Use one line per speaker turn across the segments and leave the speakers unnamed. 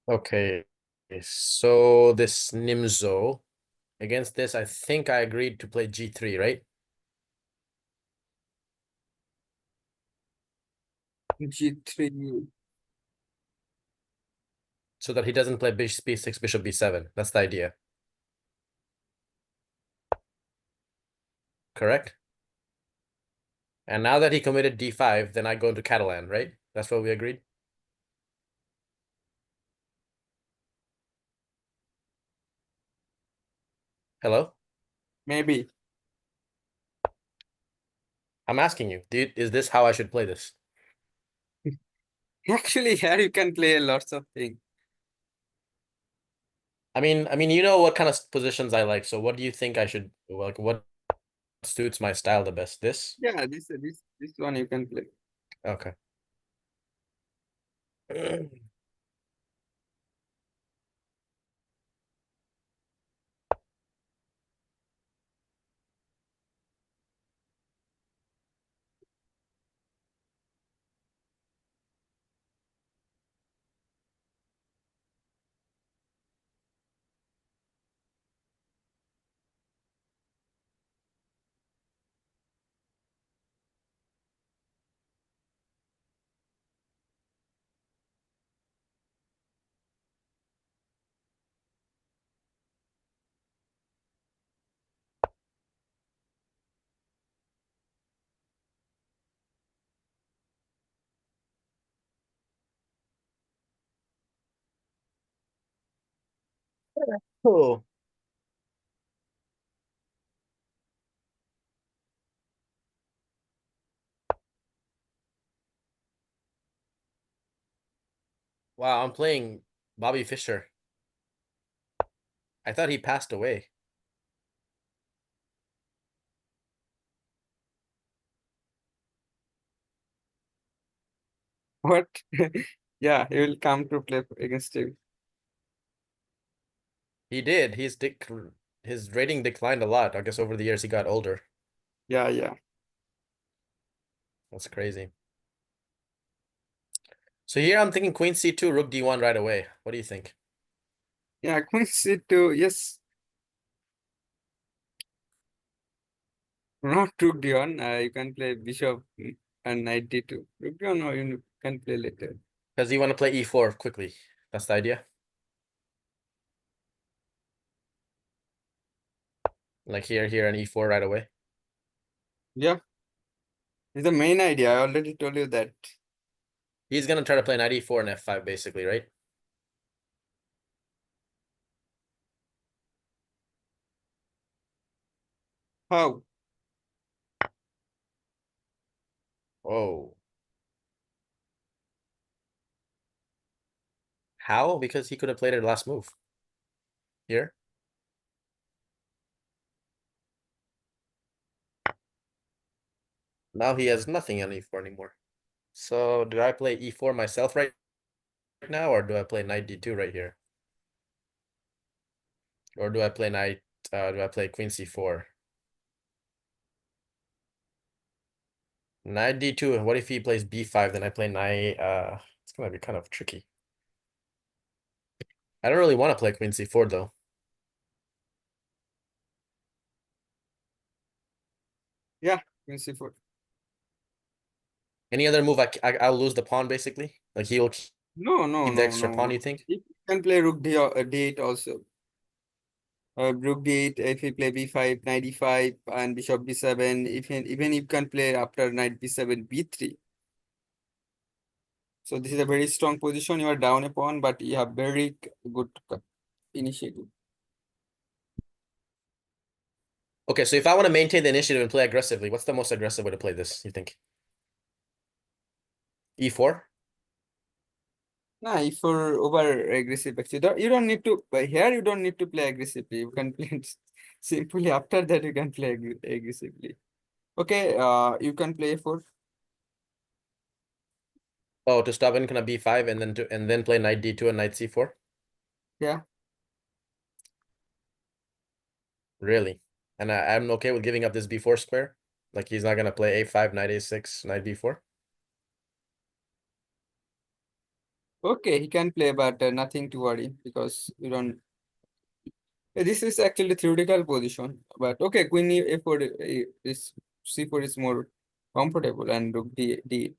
Okay, so this Nimzo, against this, I think I agreed to play G3, right?
G3.
So that he doesn't play bishop B6, bishop B7. That's the idea. Correct? And now that he committed D5, then I go into Catalan, right? That's what we agreed? Hello?
Maybe.
I'm asking you, is this how I should play this?
Actually, here you can play lots of things.
I mean, you know what kind of positions I like. So what do you think I should like? What suits my style the best? This?
Yeah, this one you can play.
Okay. Oh. Wow, I'm playing Bobby Fischer. I thought he passed away.
What? Yeah, he will come to play against you.
He did. His rating declined a lot. I guess over the years he got older.
Yeah, yeah.
That's crazy. So here I'm thinking Queen C2, Rook D1 right away. What do you think?
Yeah, Queen C2. Yes, not Rook D1. You can play Bishop and Knight D2. Rook D1, or you can play later.
Because you want to play E4 quickly. That's the idea. Like here, and E4 right away.
Yeah, it's the main idea. I already told you that.
He's gonna try to play knight E4 and F5 basically, right?
How?
Oh. How? Because he could have played it last move. Here. Now he has nothing on E4 anymore. So do I play E4 myself right now, or do I play knight D2 right here? Or do I play do I play Queen C4? Knight D2, what if he plays B5, then I play knight, it's gonna be kind of tricky. I don't really want to play Queen C4 though.
Yeah, Queen C4.
Any other move, I'll lose the pawn basically? Like he'll keep
No, no,
the
no,
extra
no,
pawn,
no.
you think?
You can play Rook D8 also. Rook D8, if you play B5, Knight E5, and Bishop B7, even you can play after Knight B7, B3. So this is a very strong position. You are down a pawn, but you have very good initiative.
Okay, so if I want to maintain the initiative and play aggressively, what's the most aggressive way to play this, you think? E4?
Nah, if you're over aggressive, actually, you don't need to. But here, you don't need to play aggressively. You can play simply after that. You can play aggressively. Okay, you can play for.
Oh, to stop in kind of B5 and then play knight D2 and knight C4?
Yeah,
Really? And I'm okay with giving up this B4 square? Like he's not gonna play A5, knight A6, knight B4?
Okay, he can play, but nothing to worry because you don't. This is actually theoretical position, but okay, Queen A4 is C4 is more comfortable and Rook D8.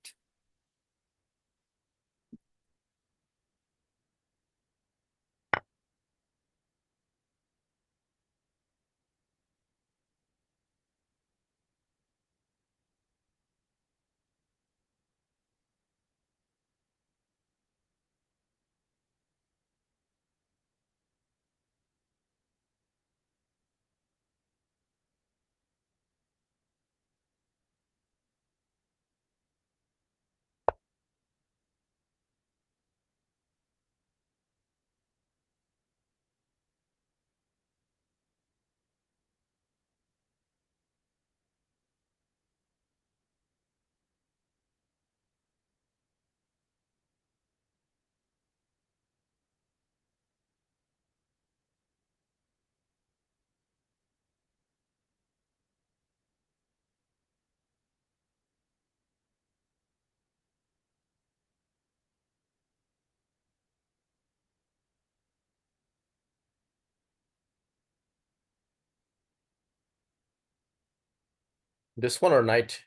This one or knight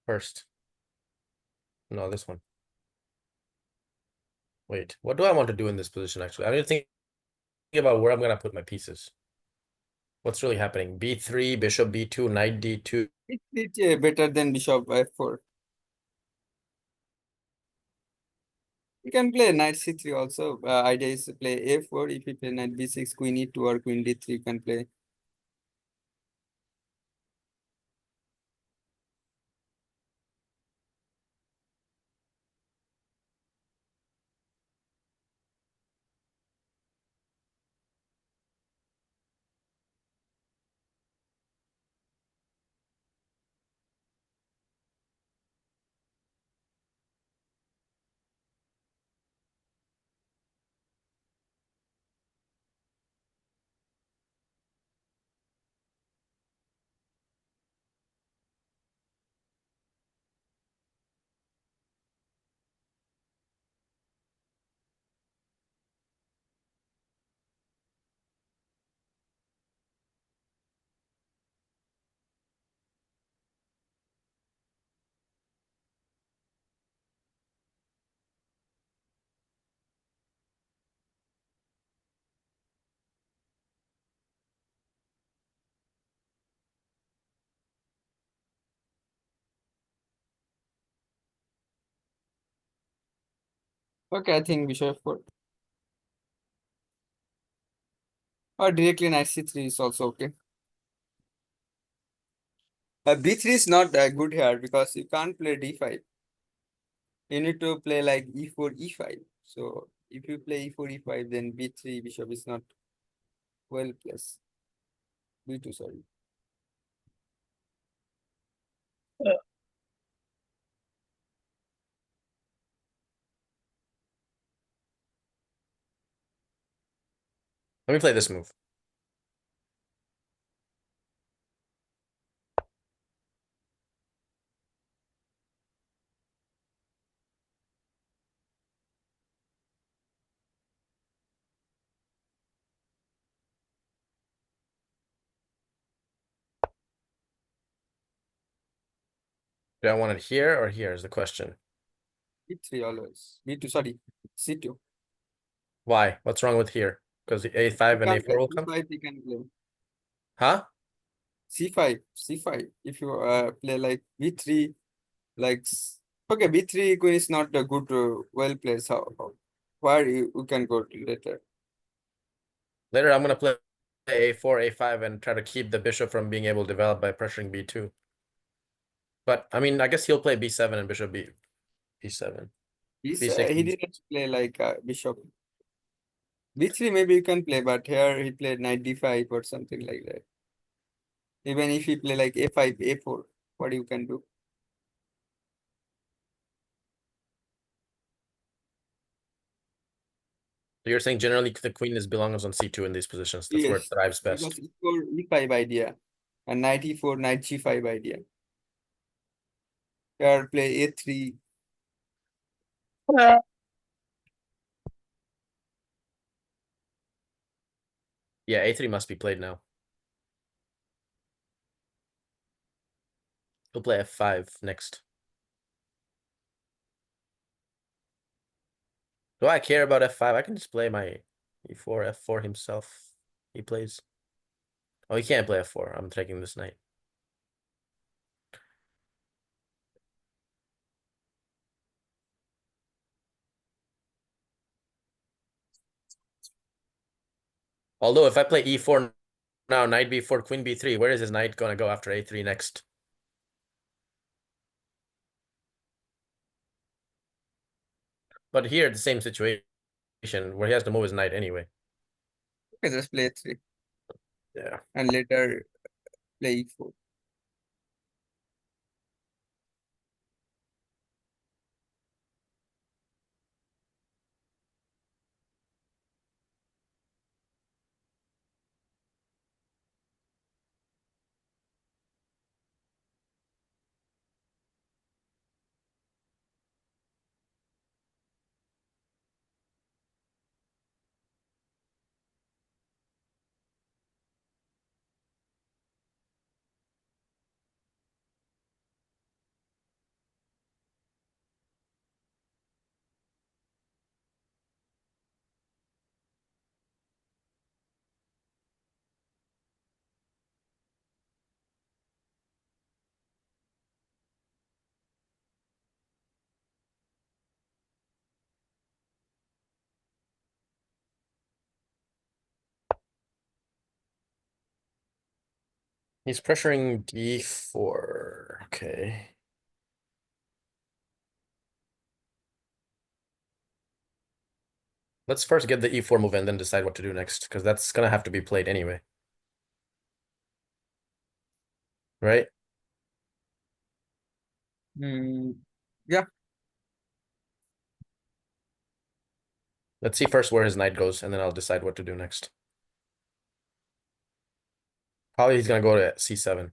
first? No, this one. Wait, what do I want to do in this position actually? I need to think about where I'm gonna put my pieces. What's really happening? B3, bishop B2, knight D2.
It's better than Bishop F4. You can play Knight C3 also. Idea is to play A4. If you play Knight B6, Queen E2 or Queen D3, you can play. Okay, I think Bishop F4. Or directly Knight C3 is also okay. B3 is not good here because you can't play D5. You need to play like E4, E5. So if you play E4, E5, then B3 bishop is not well placed. B2, sorry.
Let me play this move. Do I want it here or here is the question.
B3 always. B2, sorry. C2.
Why? What's wrong with here? Because the
You
A5 and
can play
A4 will come?
C5, you can play.
Huh?
C5, C5. If you play like B3, like okay, B3 queen is not a good well placed. Where you can go to later.
Later, I'm gonna play A4, A5, and try to keep the bishop from being able to develop by pressuring B2. But I mean, I guess he'll play B7 and bishop B7. B6,
He didn't play like bishop. B3 maybe you can play, but here he played knight D5 or something like that. Even if he play like A5, A4, what you can do?
So you're saying generally the queen is belongs on C2 in these positions. That's where it
Yes,
thrives
because
best.
E4, E5 idea and knight E4, knight G5 idea. Here play A3.
Yeah, a3 must be played now. He'll play f5 next. Do I care about f5? I can just play my e4, f4 himself. He plays. Oh, he can't play f4. I'm taking this knight. Although if I play e4 now, knight b4, queen b3, where is his knight gonna go after a3 next? But here, the same situation where he has to move his knight anyway.
Okay, just play 3
Yeah.
and later play e4.
He's pressuring d4. Okay. Let's first get the e4 move and then decide what to do next, because that's gonna have to be played anyway. Right?
Yeah.
Let's see first where his knight goes, and then I'll decide what to do next. Probably he's gonna go to c7.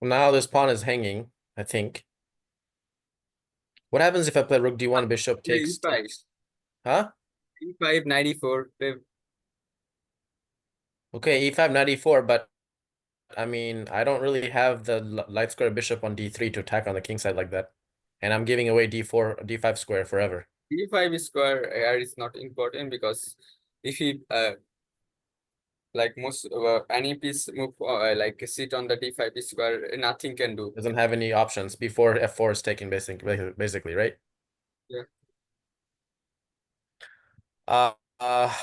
Now this pawn is hanging, I think. What happens if I play rook d1, bishop
Play
takes,
e5.
takes? Huh?
E5, knight e4.
Okay, e5, knight e4, but I mean, I don't really have the light square bishop on d3 to attack on the king side like that. And I'm giving away d4, d5 square forever.
D5 square here is not important because if he like most any piece move like sit on the d5 square, nothing can do.
Doesn't have any options before f4 is taken, basically, right?
Yeah.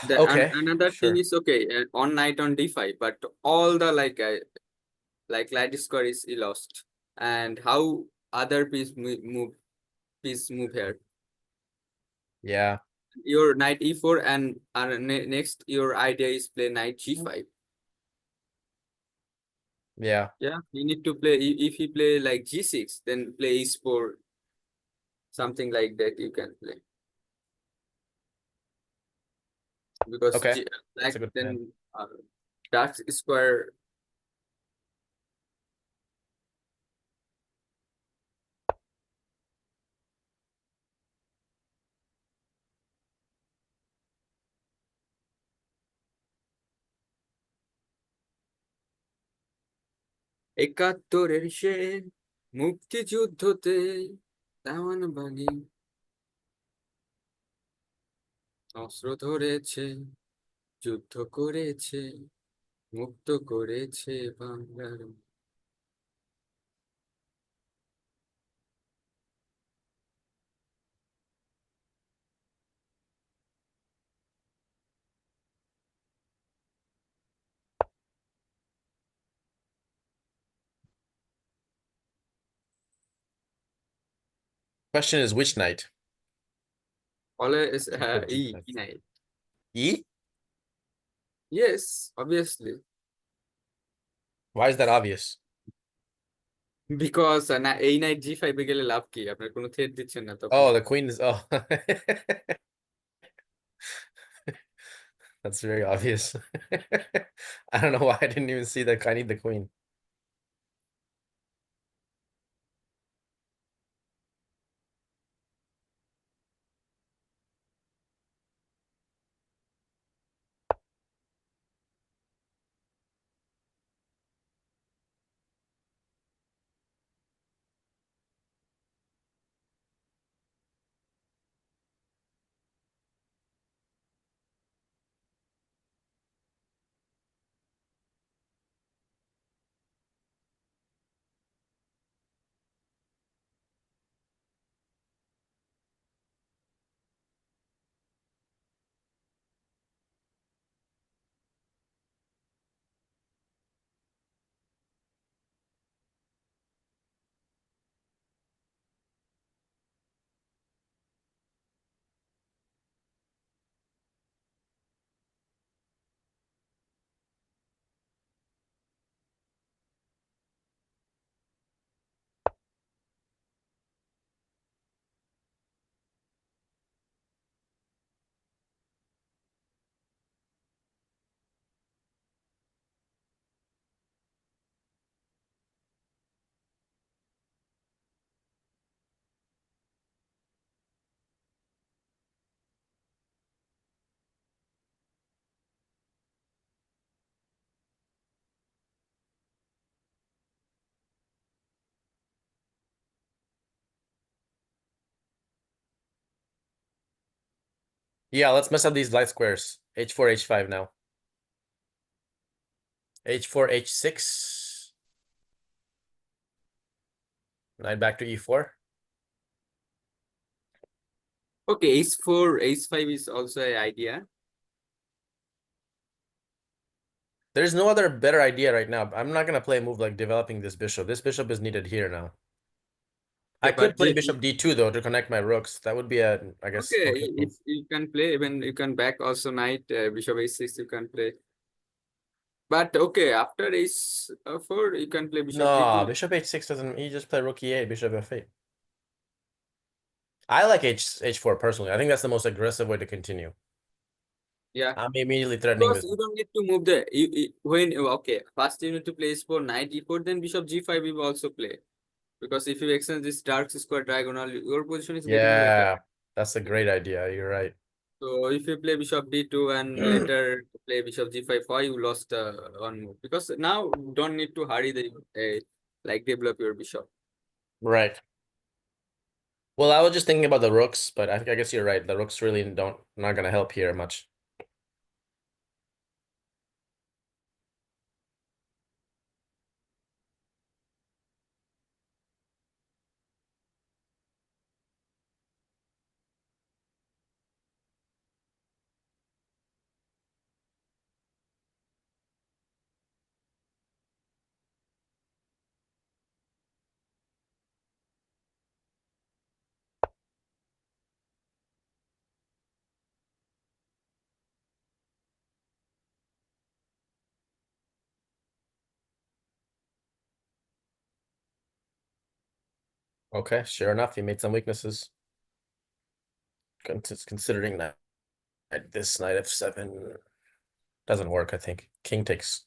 Okay,
Another thing
sure.
is okay on knight on d5, but all the like light square is lost. And how other piece move here?
Yeah,
Your knight e4 and next your idea is play knight g5.
yeah.
Yeah, you need to play if you play like g6, then play e4, something like that you can play. Because
Okay, that's a
like
good plan.
then dark square একাত্তরের সে মুক্তিযুদ্ধতে দেওয়ান বাগি অস্ত্র ধরেছে যুদ্ধ করেছে মুক্ত করেছে বাংলার।
Question is which knight?
Always,
Bishop
E,
g5.
knight.
E?
Yes, obviously.
Why is that obvious?
Because না এই নাইট জি5 এ গেলে লাভ কি, আপনার কোনো থ্রেট দিচ্ছেন না তখন।
Oh, the queen is oh. That's very obvious. I don't know why I didn't even see that I need the queen. Yeah, let's mess up these light squares. H4, H5 now. H4, H6. Knight back to E4.
Okay, h4 h5 is also an idea.
There's no other better idea right now. I'm not gonna play a move like developing this bishop. This bishop is needed here now. I
Yeah,
could
but
play bishop D2 though to connect my rooks. That would be a, I guess,
okay,
okay
if
move.
you can play, even you can back also knight bishop h6 you can play. But okay, after h4 you can play bishop
No,
d2.
bishop H6 doesn't. You just play rook E8, bishop F8. I like H4 personally. I think that's the most aggressive way to continue.
Yeah,
I'm immediately threatening
because
this.
you don't need to move the when okay, first you need to play h4 knight e4, then bishop g5 you will also play. Because if you extend this dark square diagonal, your position is getting better.
Yeah, that's a great idea. You're right.
So if you play bishop d2 and later play bishop g5, why you lost one move? Because now you don't need to hurry the like develop your bishop.
Right. Well, I was just thinking about the rooks, but I guess you're right. The rooks really don't not gonna help here much. Okay, sure enough, he made some weaknesses. Considering that this knight F7 doesn't work, I think. King takes.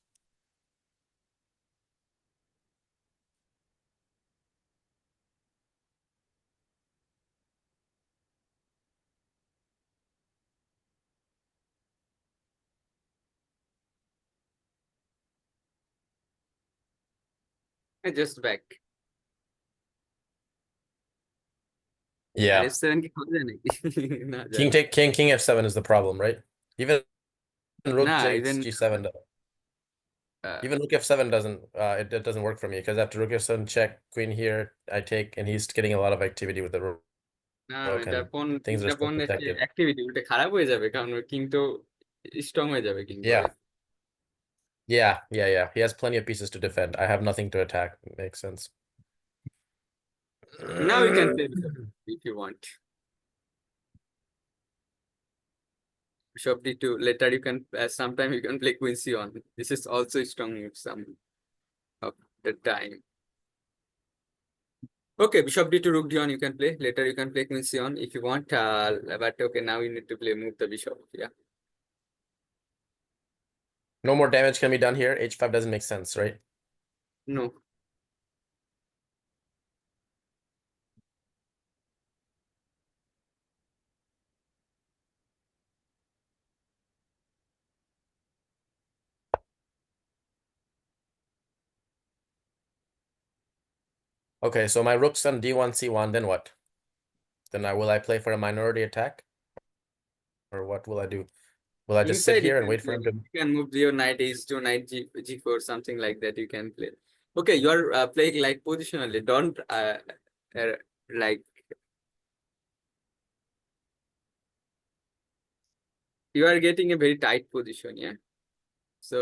Just back. R
Yeah.
f7 কি খাওয়া যায় নাকি? না যায়
King
না।
take, King F7 is the problem, right? Even rook
না,
takes
even
G7 though. Even rook f7 doesn't it doesn't work for me because after rook f7 check, queen here, I take, and he's getting a lot of activity with the
না
rook,
এটা
and
কোন
things are
এটা
still
কোন
protected.
Activity উল্টে খারাপ হয়ে যাবে কারণ কিং তো স্ট্রং হয়ে যাবে কিং পরে।
Yeah, yeah. He has plenty of pieces to defend. I have nothing to attack. Makes sense.
Now you can play bishop if you want. Bishop d2. Later you can sometime you can play queen c1. This is also strong move some of the time. Okay, bishop d2, rook d1 you can play. Later you can play queen c1 if you want. But okay, now you need to play move the bishop. Yeah.
No more damage can be done here. H5 doesn't make sense, right?
No.
Okay, so my rook's on d1, c1, then what? Then will I play for a minority attack? Or what will I do? Will I just sit
Inside you
here and
can
wait
play.
for him to...
You can move your knight h2, knight g4, something like that. You can play. Okay, you are playing like positionally. Don't like you are getting a very tight position. Yeah. So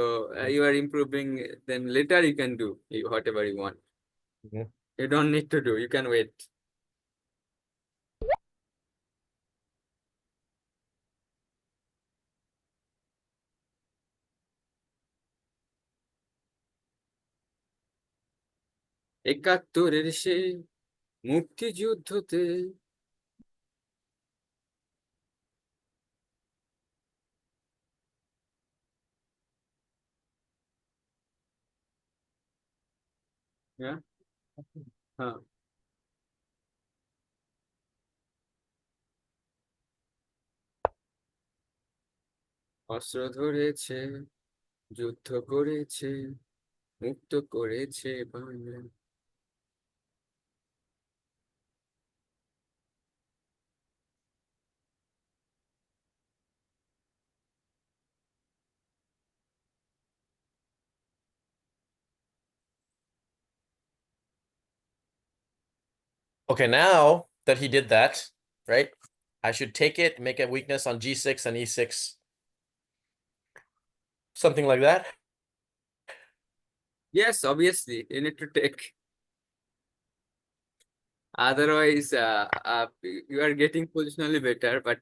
you are improving. Then later you can do whatever you want.
Mhm.
You don't need to do. You can wait. একাত্তরের সেই মুক্তিযুদ্ধতে হ্যাঁ হ্যাঁ অস্ত্র ধরেছে যুদ্ধ করেছে মুক্ত করেছে Bangla.
Okay, now that he did that, right? I should take it, make a weakness on g6 and e6. Something like that.
Yes, obviously you need to take. Otherwise, you are getting positionally better, but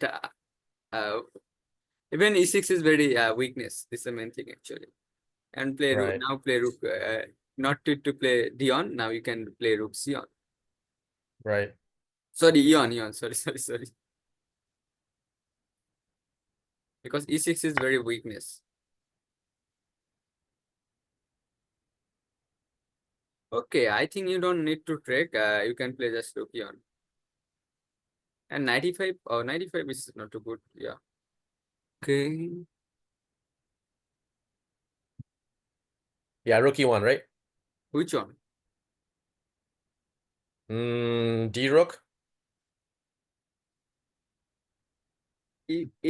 even e6 is very weakness. This is the main thing actually. And play rook
Right.
now. Play rook. Not to play d on. Now you can play rook c on.
Right.
Sorry, e on. E on. Sorry. Because e6 is very weakness. Okay, I think you don't need to track. You can play just rook e on. And 95. Oh, 95 is not too good. Yeah. Okay.
Yeah, rook e1, right?
Which one?
D rook.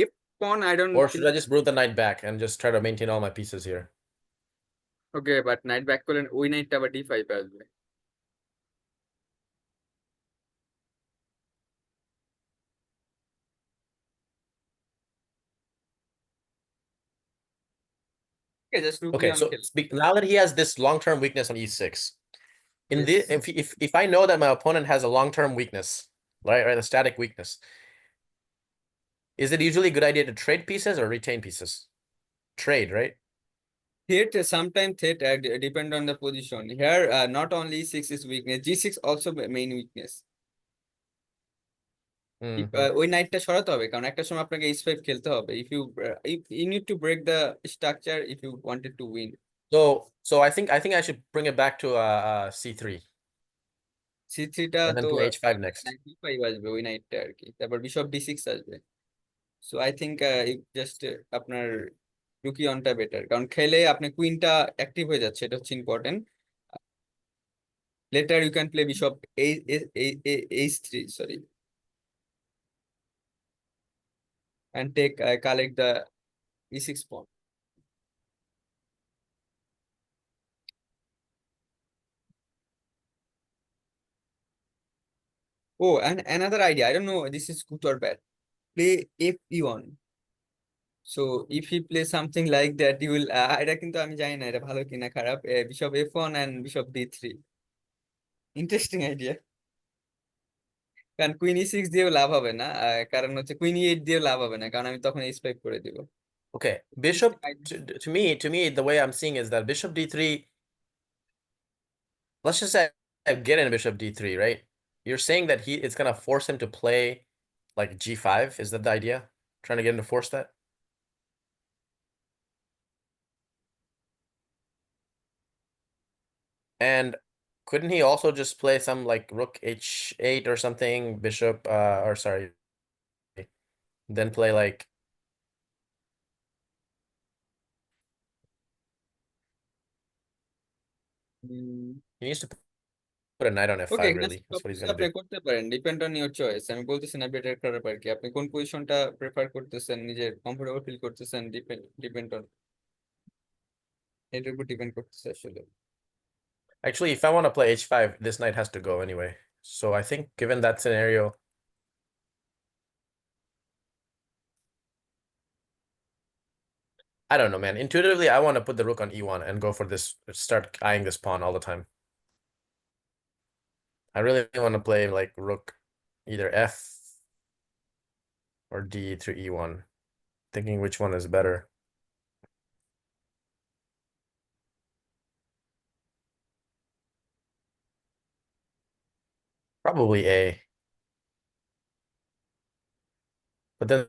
If pawn, I don't
Or should
think.
I just move the knight back and just try to maintain all my pieces here?
Okay, but knight back করলেন ওই নাইটটা আবার d5 আসবে। Okay, just rook
Okay,
e on
so
খেলে।
now that he has this long-term weakness on e6, in the
Yes.
if I know that my opponent has a long-term weakness, right, a static weakness, is it usually a good idea to trade pieces or retain pieces? Trade, right?
Sometimes depend on the position. Here, not only e6 is weakness, g6 also main weakness. ওই নাইটটা সরাতে হবে কারণ একটা সময় আপনাকে h5 খেলতে হবে if you need to break the structure if you wanted to win.
So I think I should bring it back to c3
c3 টা
and then
তো
play h5 next.
knight d5 আসবে ওই নাইটটা আর কি, তারপর bishop d6 আসবে। So I think just আপনার রুকি অনটা বেটার কারণ খেলে আপনি কুইনটা অ্যাক্টিভ হয়ে যাচ্ছে, এটা হচ্ছে important. Later you can play bishop h3 sorry and take collect the e6 pawn. Oh, and another idea. I don't know this is good or bad. Play FE1. So if he plays something like that, you will এটা কিন্তু আমি জানি না এটা ভালো কিনা খারাপ bishop F1 and bishop D3 interesting idea কারণ কুইন E6 দিয়েও লাভ হবে না কারণ হচ্ছে কুইন E8 দিয়েও লাভ হবে না কারণ আমি তখন H5 করে দিব
Okay, bishop to me, the way I'm seeing is that bishop d3. Let's just say I get in bishop d3, right? You're saying that it's gonna force him to play like g5. Is that the idea? Trying to get him to force that? And couldn't he also just play some like rook h8 or something, bishop or sorry, then play like he needs to put a knight on
okay
f5
এখানে
really.
সব
That's what he's
কিছু
gonna
আপনি
do.
করতে পারেন depend on your choice আমি বলতেছি না better করার পর কি আপনি কোন পজিশনটা প্রেফার করতেছেন নিজের কমফোর্টেবল ফিল করতেছেন ডিপেন্ড অন এটার উপর ডিপেন্ড করতেছে আসলে
Actually, if I want to play h5, this knight has to go anyway. So I think given that scenario, I don't know, man. Intuitively, I want to put the rook on e1 and go for this, start eyeing this pawn all the time. I really want to play like rook either f or d through e1, thinking which one is better. Probably a. But then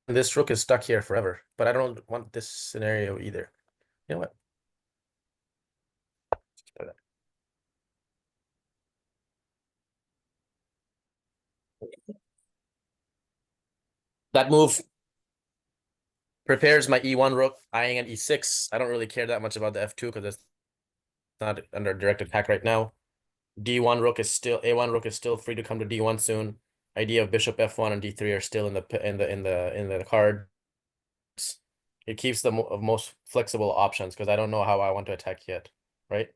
this rook is stuck here forever. But I don't want this scenario either. You know what? That move prepares my e1 rook, eyeing at e6. I don't really care that much about the f2 because it's not under direct attack right now. D1 rook is still A1 rook is still free to come to D1 soon. Idea of bishop F1 and D3 are still in the cards. It keeps the most flexible options because I don't know how I want to attack yet, right?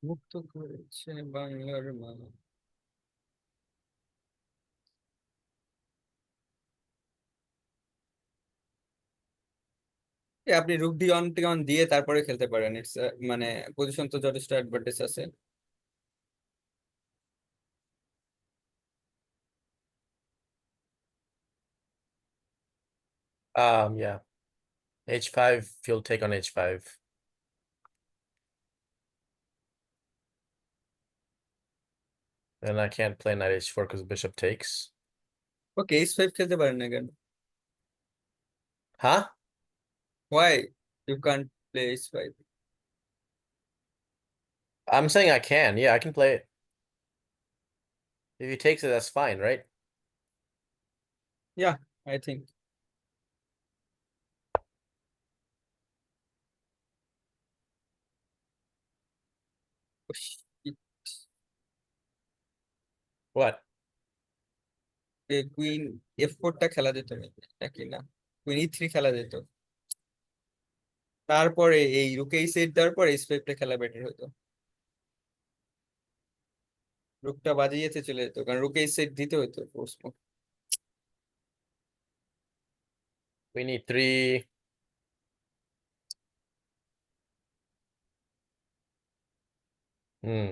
মুক্ত করেছে বাংলার মা আপনি রুক D on T on দিয়ে তারপরে খেলতে পারেন it's মানে পজিশন তো যথেষ্ট অ্যাডভান্টেজ আছে
Yeah. H5, field take on H5. And I can't play knight H4 because bishop takes.
Okay H5 খেলতে পারেন না কেন
Huh?
Why you can't play H5
I'm saying I can. Yeah, I can play it. If he takes it, that's fine, right?
Yeah I think
What?
Queen F4টা খেলা যেত নাকি না, queen E3 খেলা যেত, তারপরে এই রুক এই সেট দেওয়ার পর H5টা খেলা বেটার হতো। রুকটা বাজিয়েছে চলে যেত, কারণ রুক এই সেট দিতে হতো force.
We need three. Hmm.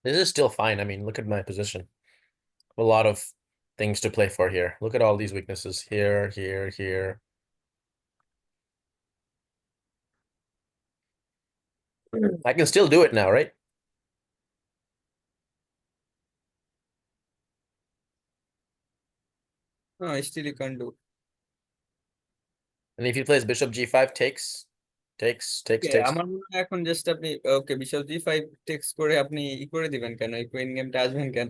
This is still fine. I mean, look at my position. A lot of things to play for here. Look at all these weaknesses here, here, here. I can still do it now, right?
Still you can do.
And if he plays bishop g5, takes,
Okay,
takes.
আমার মনে হয় এখন just আপনি ওকে বিশাল G5 text করে আপনি করে দিবেন কেন, এই কুইন গেমটা আসবেন কেন?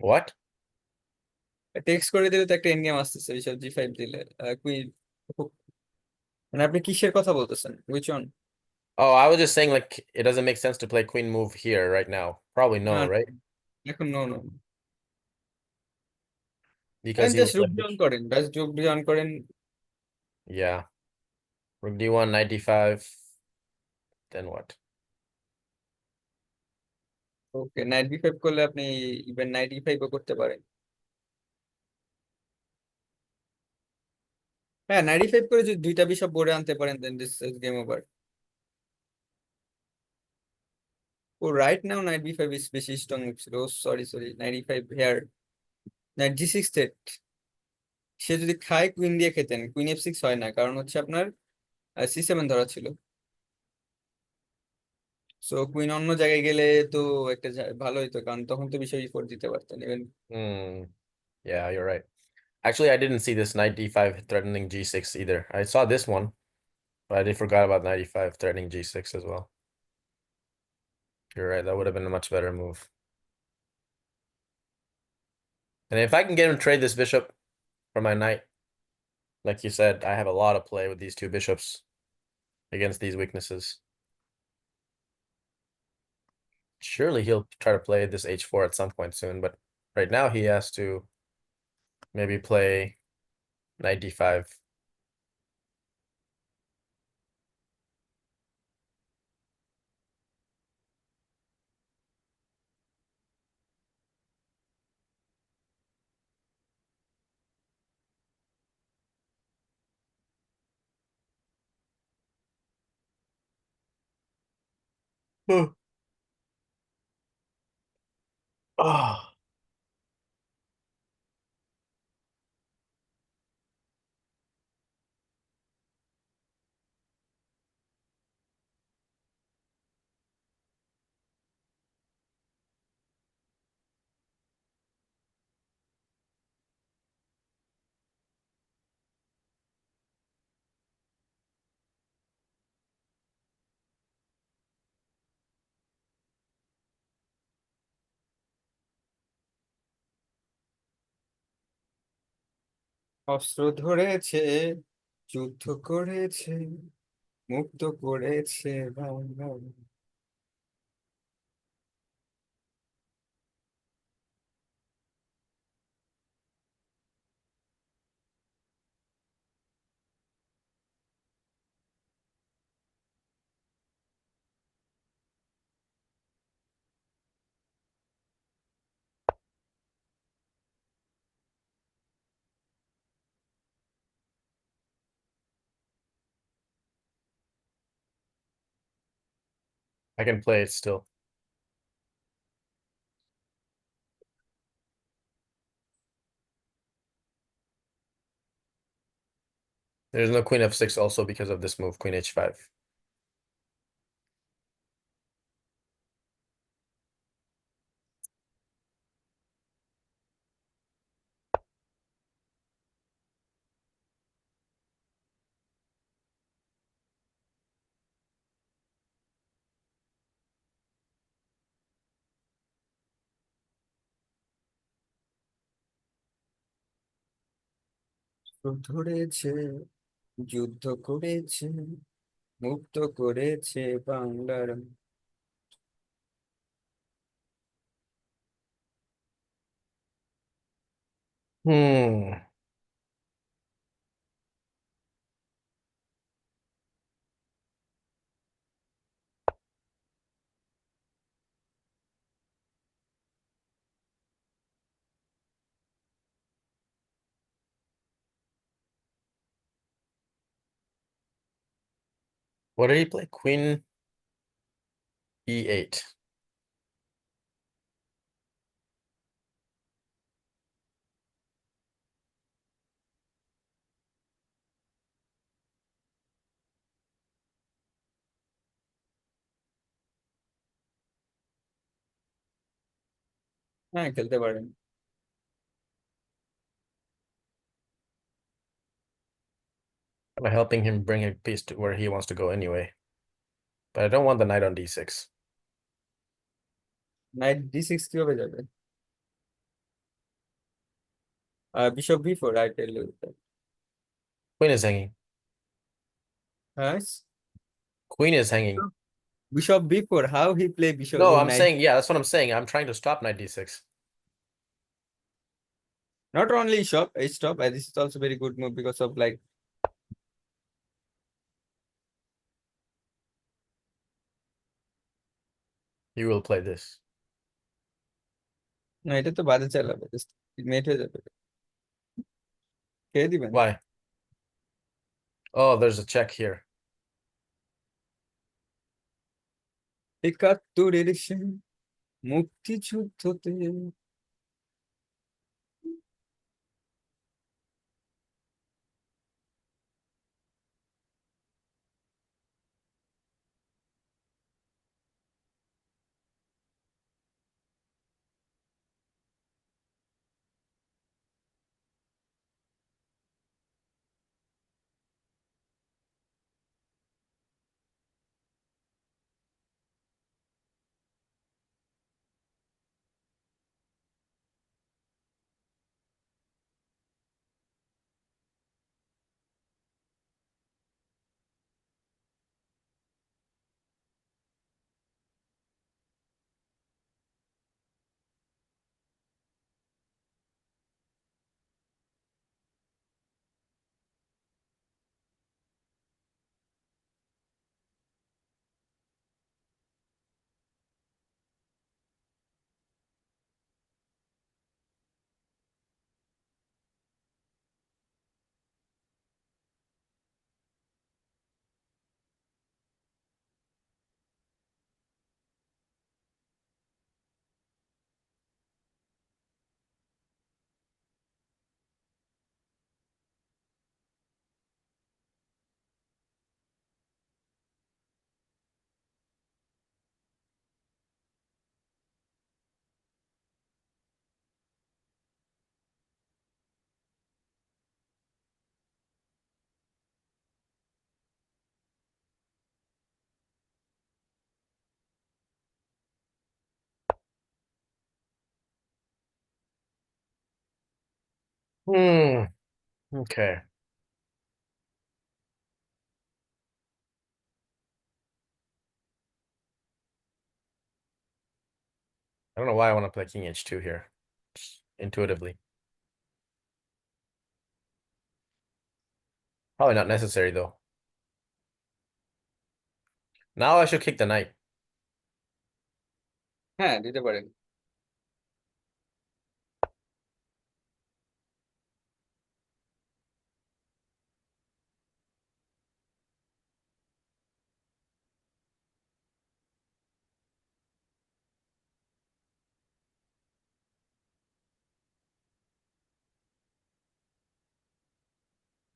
What?
টেক্সট করে দিলে তো একটা এন্ড গেম আসতেছে বিশাল G5 দিলে। কুইন, মানে আপনি কিসের কথা বলতেছেন, which one?
Oh, I was just saying like it doesn't make sense to play queen move here right now. Probably no, right?
এখন no no,
Because he will
just
play
rook down করেন, just rook down করেন।
yeah. Rook d1, knight d5. Then what?
Okay, knight B5 করলে আপনি even night E5 ও করতে পারেন। হ্যাঁ, night E5 করে যদি দুইটা বিশপ বোর্ডে আনতে পারেন then this is game over. Oh right now knight B5 is বেশি স্ট্রং ছিল। Sorry sorry, knight E5 here, knight G6 set. সে যদি খায় কুইন দিয়ে খেতেন, কুইন F6 হয় না, কারণ হচ্ছে আপনার C7 ধরা ছিল। সো কুইন অন্য জায়গায় গেলে তো একটা ভালো হইতো, কারণ তখন তো বিষয় E4 দিতে পারতেন even.
Hmm. Yeah, you're right. Actually, I didn't see this knight d5 threatening g6 either. I saw this one, but I did forgot about knight e5 threatening g6 as well. You're right. That would have been a much better move. And if I can get him to trade this bishop for my knight, like you said, I have a lot of play with these two bishops against these weaknesses. Surely he'll try to play this h4 at some point soon, but right now he has to maybe play knight d5. Oh,
অস্ত্র ধরেছে, যুদ্ধ করেছে, মুক্ত করেছে Bangla.
I can play it still. There's no queen f6 also because of this move, queen h5.
ধরেছে, যুদ্ধ করেছে, মুক্ত করেছে বাংলার।
Hmm. What did he play? Queen E8.
হ্যাঁ, খেলতে পারেন।
I'm helping him bring a piece to where he wants to go anyway. But I don't want the knight on D6.
Knight d6 কিভাবে যাবে? Bishop b4, I tell you.
Queen is hanging.
হ্যাঁ,
Queen is hanging.
bishop b4, how he play bishop
No,
in
I'm
knight?
saying, yeah, that's what I'm saying. I'm trying to stop knight D6.
Not only shop, stop, this is also very good move because of like,
You will play this.
না এটা তো বাজে চালাবে, just মেট হয়ে যাবে, খেয়ে দিবেন।
Why? Oh, there's a check here.
একাত্তরের সে মুক্তিযুদ্ধতে।
Hmm. Okay. I don't know why I want to play King H2 here. Just intuitively. Probably not necessary though. Now I should kick the knight.
হ্যাঁ, দিতে পারেন।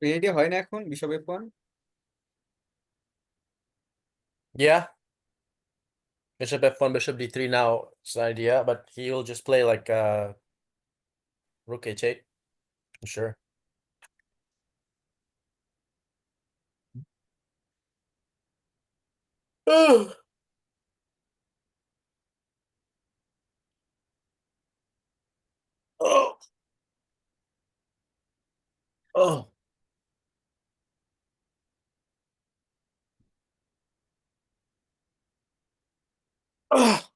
Ready হয় না এখন বিশপের পর।
Yeah. Bishop F1, Bishop D3 now. It's an idea, but he'll just play like Rook H8. I'm sure. Oh. Oh. Oh. Ah.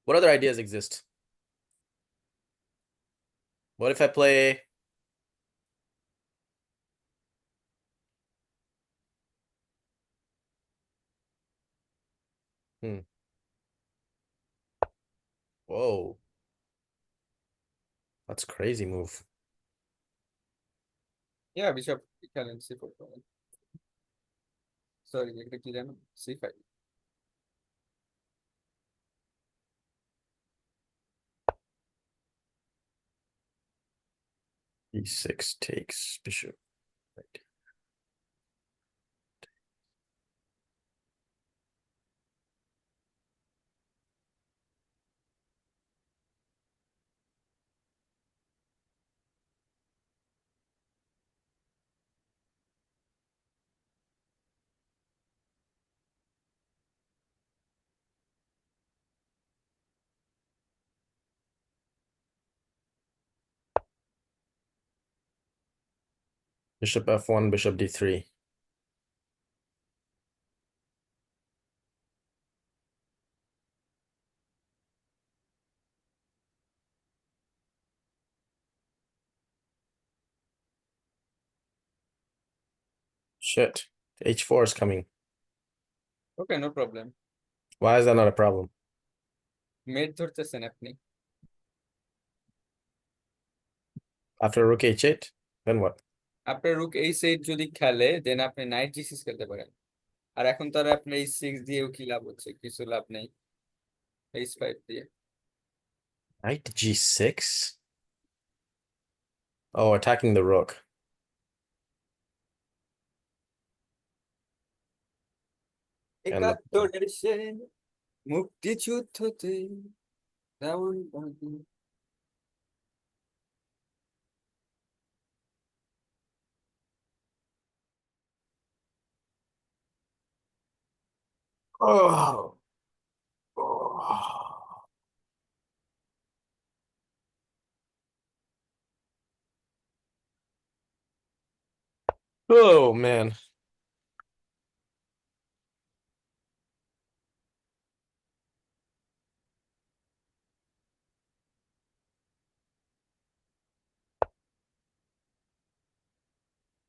What other ideas exist? What if I play? Hmm. Whoa, that's a crazy move.
Yeah, bishop খেলেন c4 sorry এটা কি জানো c5
E6 takes bishop. Right. Bishop F1, bishop D3. Shit. H4 is coming.
Okay no problem
Why is that not a problem?
Mate ধরতেছেন আপনি
After rook H8, then what?
আপনার রুক h8 যদি খেলে দেন আপনি night g6 খেলতে পারেন আর এখন তো আর আপনি h6 দিয়েও কি লাভ হচ্ছে কিছু লাভ নেই h5 দিয়ে
Knight G6? Oh, attacking the rook. And the
একাত্তরের সে মুক্তিযুদ্ধতে তেমন
oh. Oh. Oh man.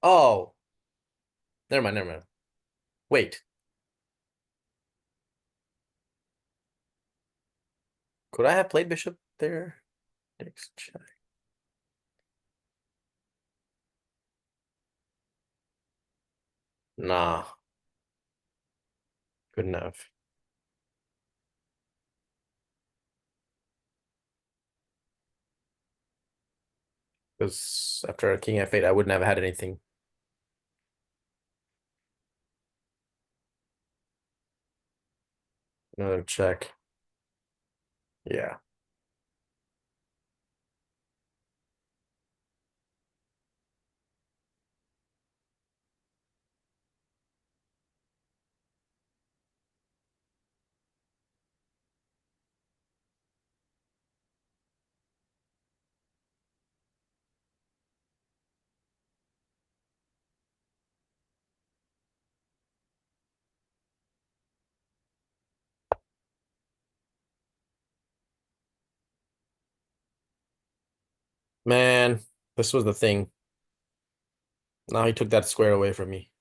Oh, never mind, never mind. Wait, could I have played bishop there? Takes check. Nah, good enough. Because after king f8, I wouldn't have had anything. Another check. Yeah. Man, this was the thing. Now he took that square away from me.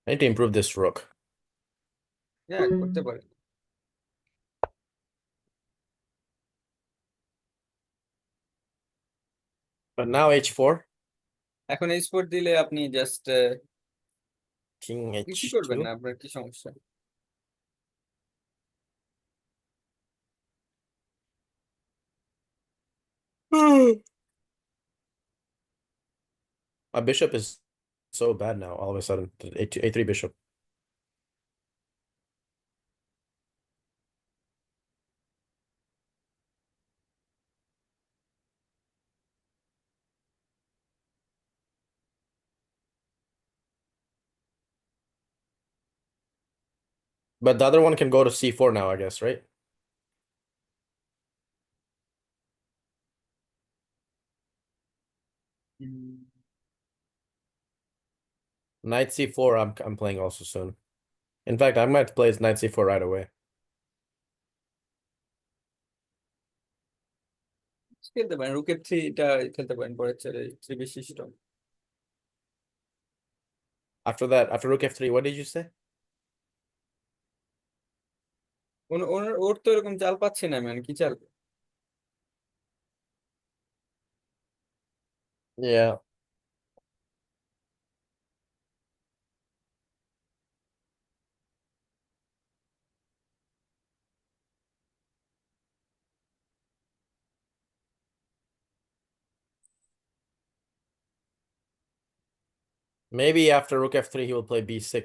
I need to improve this rook.
হ্যাঁ করতে পারেন
But now h4,
এখন h4 দিলে আপনি just
king
কিছু করবেন না
h2.
আপনার কি সমস্যা
My bishop is so bad now all of a sudden. A3 bishop. But the other one can go to C4 now, I guess, right? Knight C4, I'm playing also soon. In fact, I might play knight C4 right away.
খেলতে পারেন রুকেট থ্রিটা খেলতে পারেন পরের চালে three বিশিষ্ট।
After that, after rook F3, what did you say?
ওর তো এরকম চাল পাচ্ছি না ম্যান, কি চাল?
Yeah. Maybe after rook F3, he will play B6.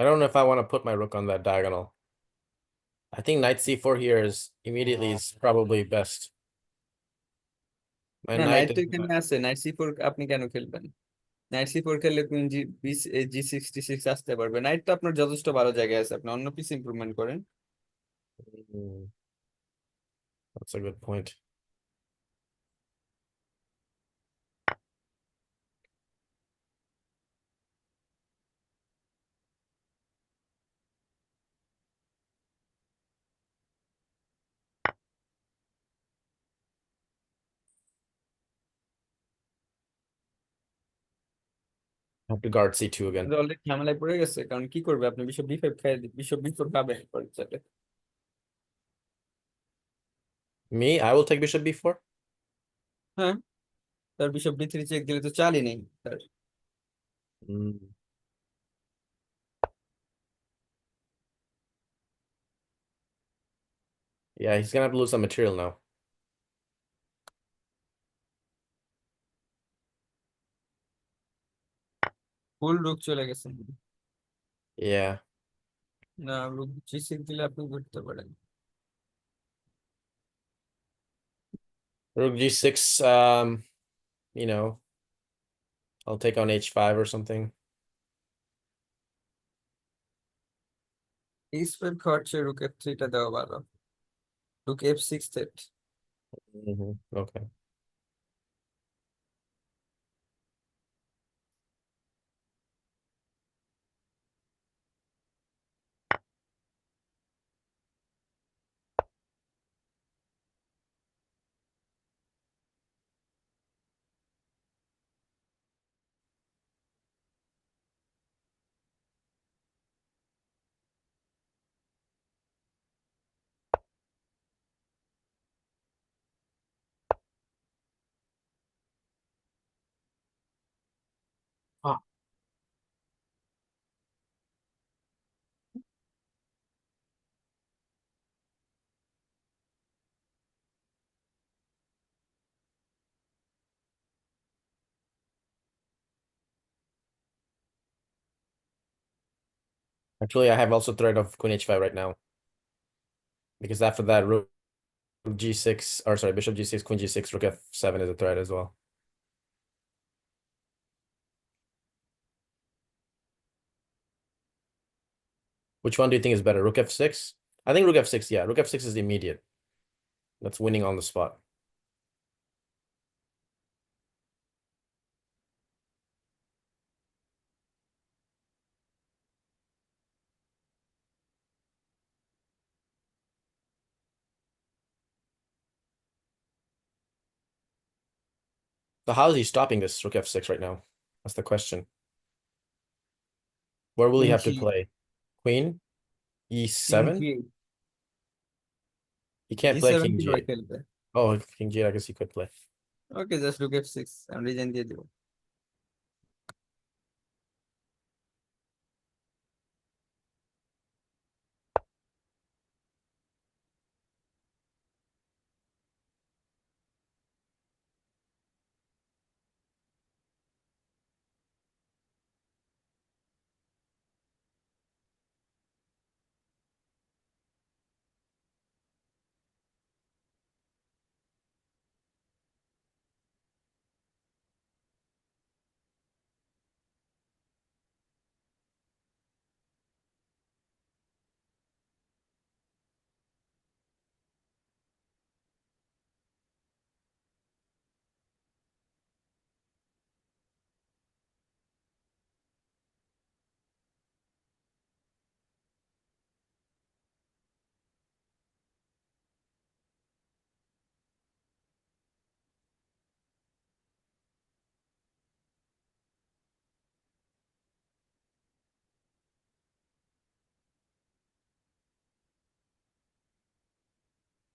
I don't know if I want to put my rook on that diagonal. I think knight C4 here is immediately is probably best. My
না,
knight
night তো
is
এখানে আছে, night C four আপনি কেন খেলবেন? Night C four খেললে queen জি 66 আসতে পারবে। নাইট তো আপনার যথেষ্ট ভালো জায়গায় আছে, আপনি অন্য পিস ইমপ্রুভমেন্ট করেন।
Mm, that's a good point. I have to guard C2 again.
Already ঝামেলায় পড়ে গেছে, কারণ কি করবে, আপনি বিশপ বি5 খাই, বিশপ বি4 খাবেন পরের চালে।
Me, I will take bishop B4.
হ্যাঁ, তার বিশপ বি3 চেক দিলে তো চালই নেই তার।
Mm. Yeah, he's gonna have to lose some material now.
ফুল রুক চলে গেছে।
Yeah.
না, রুক জি6 দিলে আপনি করতে পারেন।
Rook G6, you know, I'll take on H5 or something.
এই খাওয়ার চেয়ে রুক এফ3টা দেওয়া ভালো। রুক এফ6 set.
Okay. Ah, actually, I have also threat of Queen H5 right now. Because after that, Rook G6, or sorry, Bishop G6, Queen G6, Rook F7 is a threat as well. Which one do you think is better? Rook F6? I think Rook F6, yeah. Rook F6 is immediate. That's winning on the spot. So how is he stopping this Rook F6 right now? That's the question. Where will he
queen
have to
G,
play? Queen
king
E7?
G,
He can't play
জি7
King
কিভাবে
G8.
খেলবে?
Oh, King G8, I guess he could play.
Okay, just rook এফ6, আমি resign দিয়ে দিব।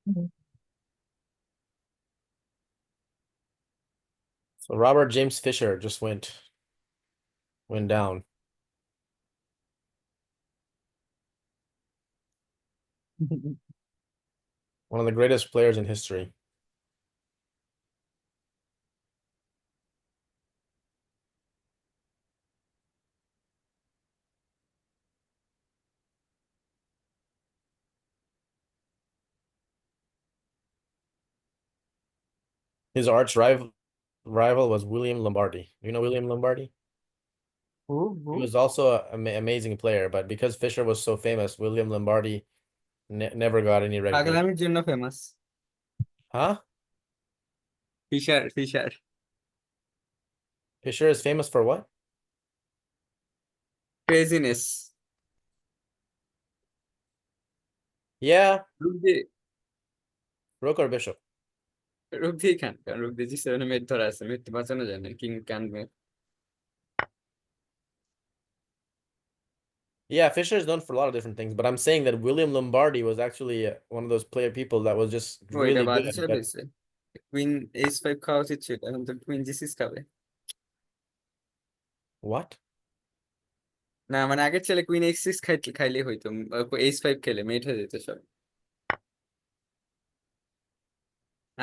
Mhm.
So Robert James Fisher just went down. One of the greatest players in history. His arch rival was William Lombardi. You know William Lombardi? He
Who?
was also an amazing player, but because Fisher was so famous, William Lombardi never got any recognition.
পাগলামির জন্য famous.
Huh?
Fisher Fisher.
Fisher is famous for what?
Craziness.
Yeah,
rook দিয়ে
Rook or Bishop.
রুক দিয়ে খান, কারণ রুক দিয়ে জি7 মেট ধরা আছে, মেট বাঁচানো যায় না, king can mate.
Yeah, Fisher is known for a lot of different things, but I'm saying that William Lombardi was actually one of those player people that was just
ও এটা
really
বাজে
good.
চলে
But
এসেছে। Queen এইচ5 খাওয়া উচিত ছিল, এখন তো queen জি6 খাবে।
what?
না মানে আগের ছেলে কুইন এইচ6 খাইলে হইতো, এইচ5 খেলে মেট হয়ে যেত সব।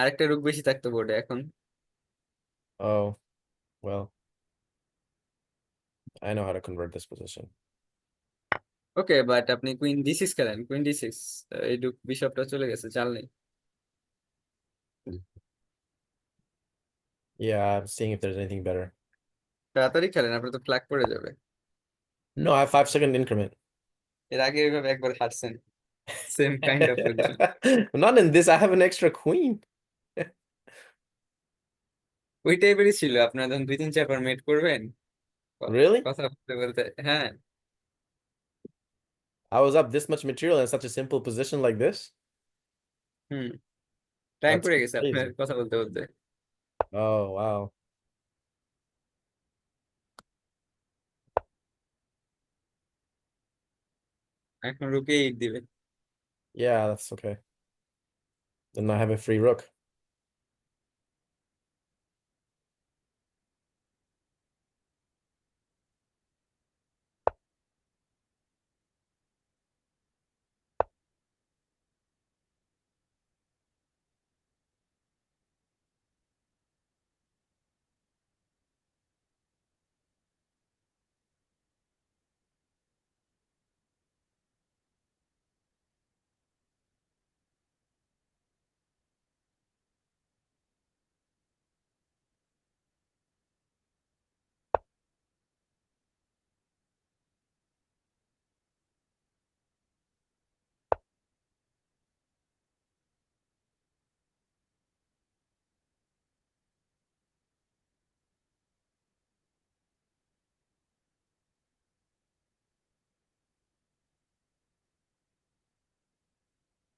আরেকটা রুক বেশি থাকতো বোর্ডে এখন।
Oh, well, I know how to convert this position.
Okay, but আপনি কুইন ডি6 খেলেন, কুইন ডি6, এই রুক বিশপটা চলে গেছে, চাল নেই।
Yeah, I'm seeing if there's anything better.
তাড়াতাড়ি খেলেন, আপনার তো ফ্ল্যাগ পড়ে যাবে।
No, I have 5 second increment.
এর আগে এইভাবে একবার হারছেন, same kind of position.
Not in this. I have an extra queen.
ওই টাইপেরই ছিল, আপনার যখন 2 3 4 বার মেট করবেন,
Really?
কথা বলতে বলতে। হ্যাঁ।
I was up this much material in such a simple position like this?
Hmm. Time
That's
পড়ে গেছে আপনার
crazy.
কথা বলতে বলতে।
Oh, wow.
এখন রুকে 8 দিবে।
Yeah, that's okay. Then I have a free rook.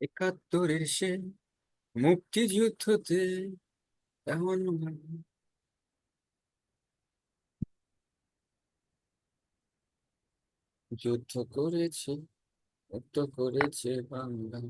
একাত্তরের সে মুক্তিযুদ্ধতে এমন যুদ্ধ করেছে, মুক্ত করেছে Bangla.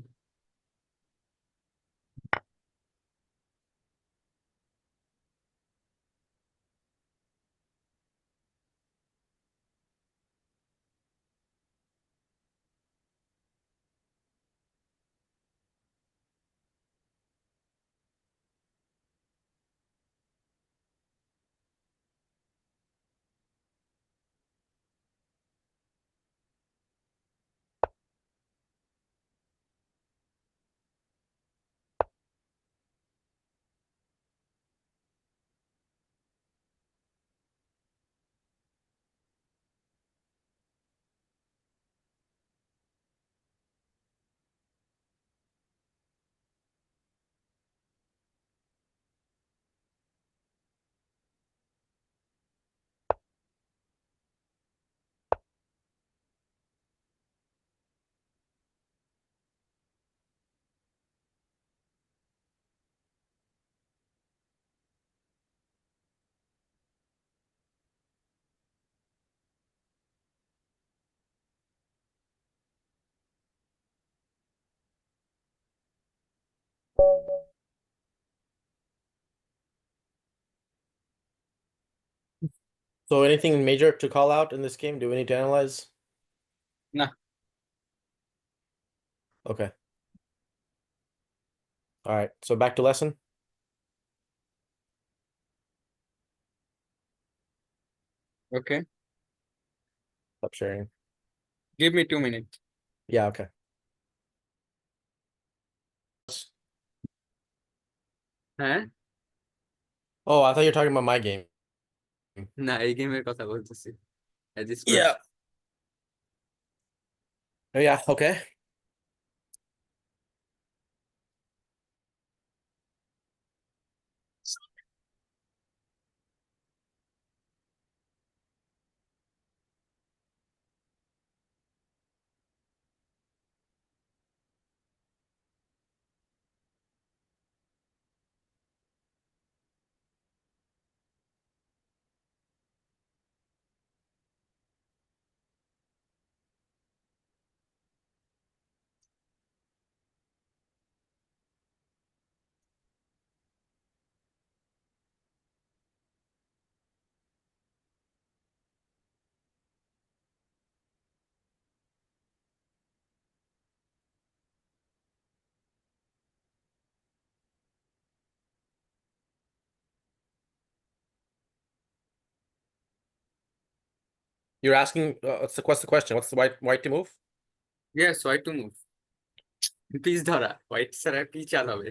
So anything major to call out in this game? Do we need to analyze?
না।
Okay. All right. So back to lesson.
Okay,
Stop sharing.
Give me 2 minute.
Yeah, okay.
হ্যাঁ,
Oh, I thought you were talking about my game.
না এই গেমের কথা বলতেছি, as square.
Yeah. Oh, yeah, okay. You're asking what's the question? What's the white to move?
Yes, white to move. Piece ধরা, white ছাড়া কি চাল হবে?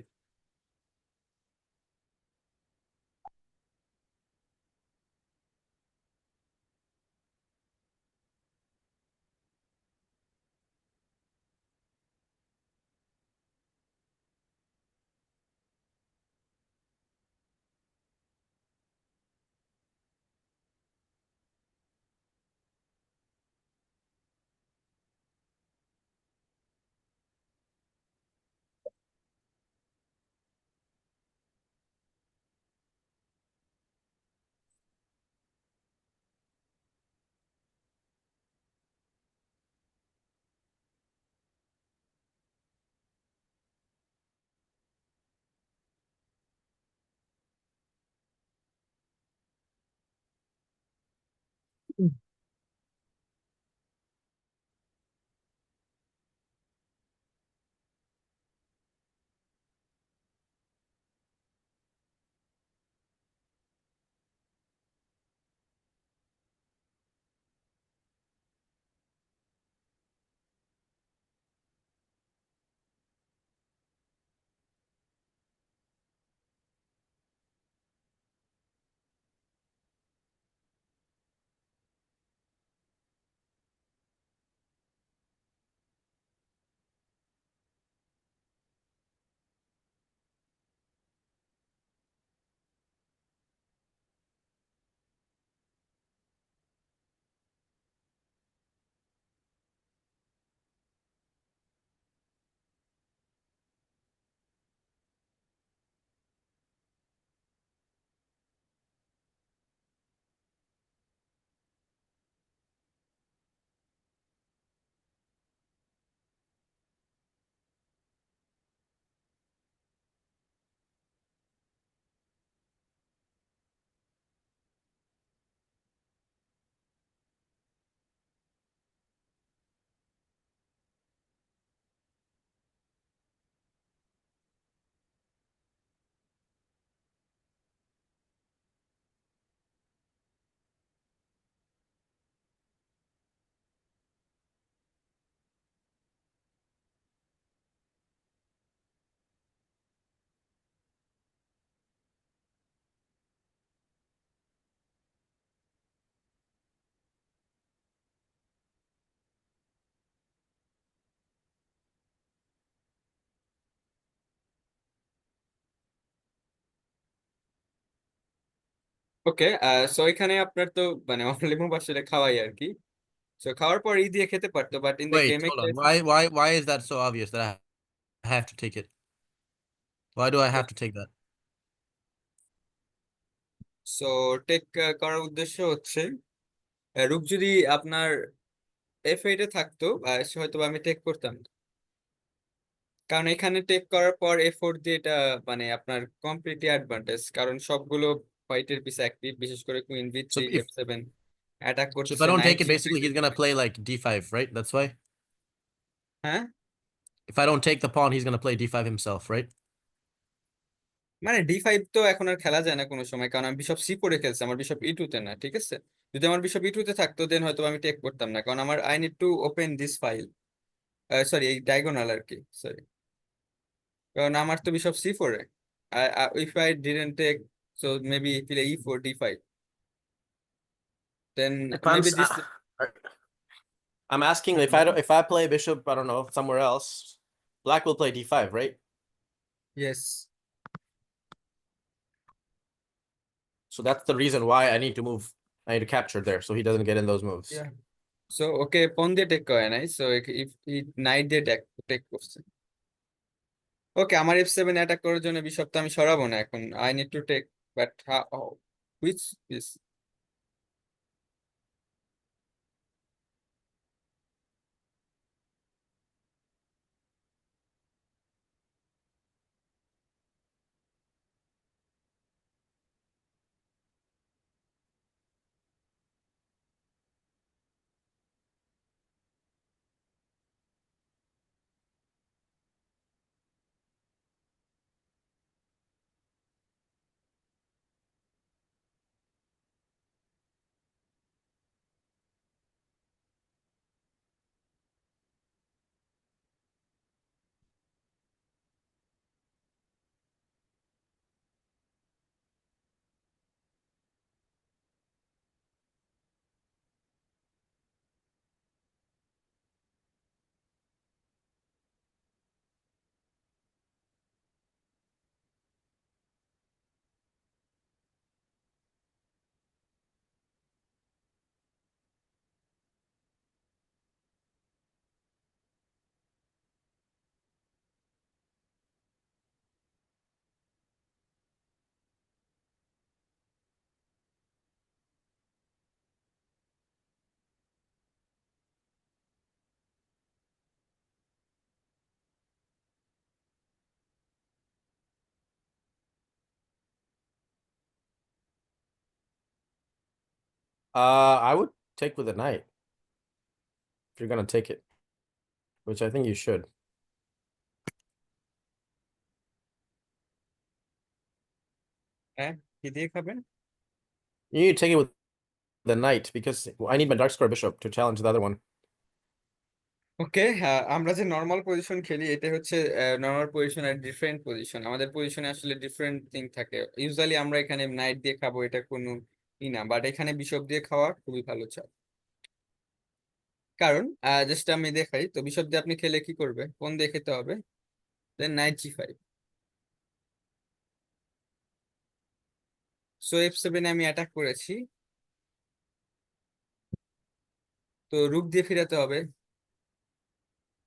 ওকে, সো এখানে আপনার তো মানে অনলি মুভ আসলে খাওয়াই আর কি। সো খাওয়ার পর ই দিয়ে খেতে পারতো, বাট ইন দ্য
Wait,
গেমে
hold
কি
on.
হয়েছে?
Why is that so obvious that I have to take it? Why do I have to take that?
So take করার উদ্দেশ্য হচ্ছে, রূপ যদি আপনার F8 থাকতো, সে হয়তো বা আমি টেক করতাম, কারণ এখানে টেক করার পর এ4 দিয়ে এটা মানে আপনার কমপ্লিটলি অ্যাডভান্টেজ, কারণ সবগুলো হোয়াইটের পিছে অ্যাক্টিভ, বিশেষ করে কুইন বি3
So if
এফ7 অ্যাটাক
so if I
করতেছে,
don't
নাইট
take it,
জি3।
basically he's gonna play like d5, right? That's why.
হ্যাঁ,
If I don't take the pawn, he's gonna play d5 himself, right?
মানে ডি5 তো এখন আর খেলা যায় না কোনো সময়, কারণ আমি বিশপ সি4 খেলছি, আমার বিশপ ই2 তে না, ঠিক আছে? যদি আমার বিশপ ই2 তে থাকতো দেন হয়তো আমি টেক করতাম না, কারণ আমার I need to open this file, sorry এই ডায়াগোনাল আর কি, সরি। কারণ আমার তো বিশপ সি4 এ, if I didn't take, so maybe play ই4 ডি5, then
If I'm
maybe
s-
this.
I'm asking if I don't, if I play bishop, I don't know, somewhere else, black will play d5, right?
Yes.
So that's the reason why I need to move. I need to capture there so he doesn't get in those moves.
So okay পন দিয়ে take করে নাই, so if night দিয়ে take take করছে। ওকে, আমার এফ7 attack করার জন্য bishop তো আমি সরাবো না এখন, I need to take, but which piece?
I would take with a knight if you're gonna take it, which I think you should.
হ্যাঁ, কি দিয়ে খাবেন?
You need to take it with the knight because I need my dark square bishop to challenge the other one.
ওকে, হ্যাঁ, আমরা যে normal position খেলি এটা হচ্ছে নর্মাল পজিশন আর ডিফারেন্ট পজিশন, আমাদের পজিশনে আসলে ডিফারেন্ট থিং থাকে। ইউজুয়ালি আমরা এখানে নাইট দিয়ে খাবো, এটা কোনো ই না, বাট এখানে বিশপ দিয়ে খাওয়া খুবই ভালো চাল। কারণ জাস্ট আমি দেখাই তো, বিশপ দিয়ে আপনি খেলে কি করবে, কোন দিয়ে খেতে হবে, দেন নাইট জি5। সো এফ7 আমি অ্যাটাক করেছি, তো রুক দিয়ে ফিরাতে হবে।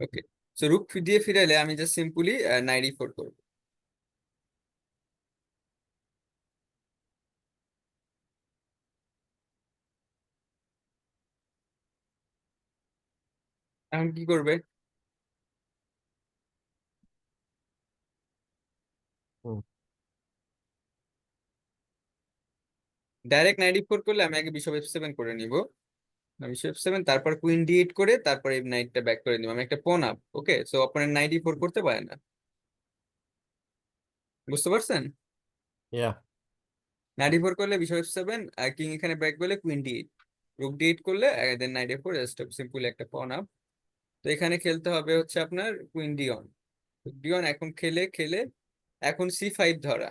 ওকে, সো রুক দিয়ে ফিরাইলে আমি জাস্ট সিম্পলি নাইট ই4 করবো। এখন কি করবে?
Hmm.
ডাইরেক্ট নাইট ই4 করলে আমি আগে বিশপ এফ7 করে নিব, বিশপ এফ7 তারপর কুইন ডি8 করে তারপর এই নাইটটা ব্যাক করে নিব, আমি একটা পন আপ। ওকে, সো আপনার নাইট ই4 করতে পারে না, বুঝতে পারছেন?
Yeah.
নাইট ই4 করলে বিশপ এফ7, আর কিং এখানে ব্যাক করলে কুইন ডি8, রুক ডি8 করলে দেন নাইট এ4, জাস্ট সিম্পলি একটা পন আপ। তো এখানে খেলতে হবে হচ্ছে আপনার কুইন ডি1, ডি1 এখন খেলে খেলে এখন সি5 ধরা।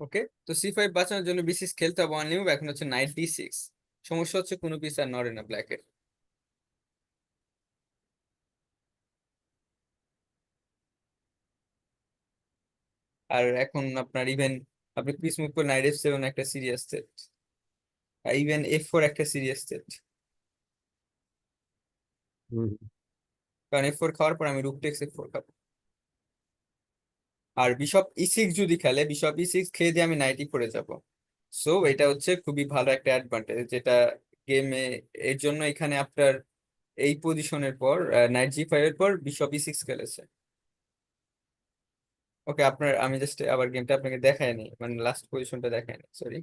ওকে, তো সি5 বাঁচানোর জন্য বিসিস খেলতে হবে অনলি মুভ, এখন হচ্ছে নাইট ডি6। সমস্যা হচ্ছে কোনো পিস আর নড়ে না ব্ল্যাকের। আর এখন আপনার ইভেন আপনি পিস মুভ করে নাইট এফ7 একটা সিরিয়াস সেট, ইভেন এফ4 একটা সিরিয়াস সেট,
Mhm.
কারণ এফ4 খাওয়ার পর আমি রুক টেক্স এফ4 খাবো। আর বিশপ ই6 যদি খেলে, বিশপ ই6 খেয়ে দিয়ে আমি নাইট ই4 যাব। সো এটা হচ্ছে খুবই ভালো একটা অ্যাডভান্টেজ যেটা গেমে, এর জন্য এখানে আপনার এই পজিশনের পর নাইট জি5 এর পর বিশপ ই6 খেলেছে। ওকে, আমি জাস্ট আবার গেমটা আপনাকে দেখাইনি, মানে লাস্ট পজিশনটা দেখাইনি, সরি।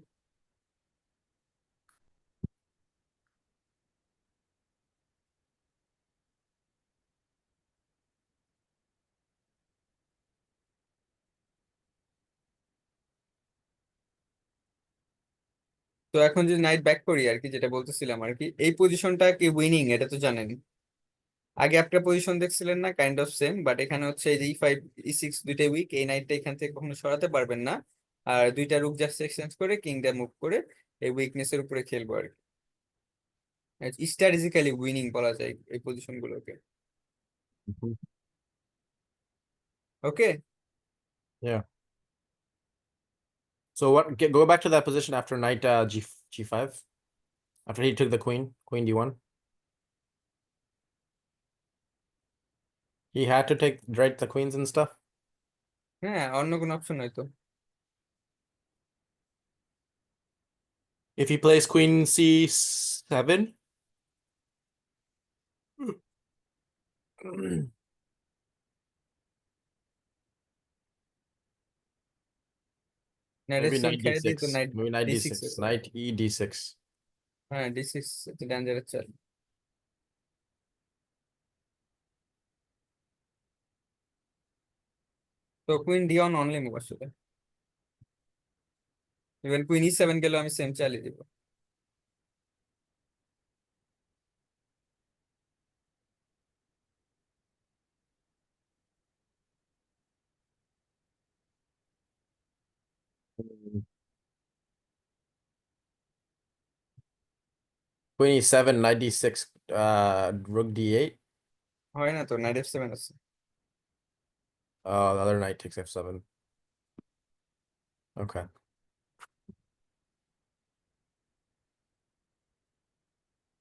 তো এখন যদি নাইট ব্যাক করি আর কি, যেটা বলতেছিলাম আর কি, এই পজিশনটা কি উইনিং এটা তো জানেন। আগে একটা পজিশন দেখছিলেন না, কাইন্ড অফ সেম, বাট এখানে হচ্ছে এই যে ই5 ই6 দুইটাই উইক, এই নাইটটা এখান থেকে কখনো সরাতে পারবেন না। আর দুইটা রুক জাস্ট এক্সচেঞ্জ করে কিংটা মুভ করে এই উইকনেস এর উপরে খেলবো আর কি। স্ট্র্যাটেজিক্যালি উইনিং বলা যায় এই পজিশন গুলোকে।
Mhm.
Okay.
Yeah. So go back to that position after knight g5. After he took the queen d1. He had to take right the queens and stuff.
হ্যাঁ, অন্য কোনো অপশন হয়তো।
If he plays queen c7.
Night
Maybe
এফ7
knight
খেলে দিই তো
d6.
Night
Maybe knight
ডি6
d6.
এর পরে।
Knight e d6.
হ্যাঁ, ডি6 ডেঞ্জারাস চাল। তো কুইন ডি1 অনলি মুভ আসলে। ইভেন কুইন ই7 গেলেও আমি সেম চালিয়ে দিব।
Mm. Queen e7, knight d6, rook d8.
হয় না তো, নাইট এফ7 আছে।
The other knight takes f7. Okay.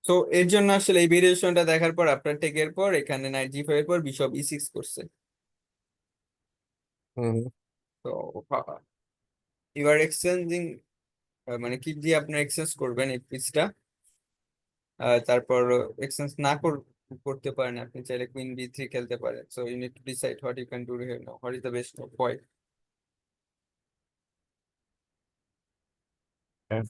তো এর জন্য আসলে এই ভেরিয়েশনটা দেখার পর আপনার টেকের পর এখানে নাইট জি5 এর পর বিশপ ই6 করছে।
Mhm.
তো ইউ আর এক্সচেঞ্জিং, মানে কি দিয়ে আপনার এক্সচেঞ্জ করবেন এই পিসটা। তারপর এক্সচেঞ্জ না করতে পারেন, আপনি চাইলে কুইন বি3 খেলতে পারেন। So you need to decide what you can do here now, what is the best point.
Okay.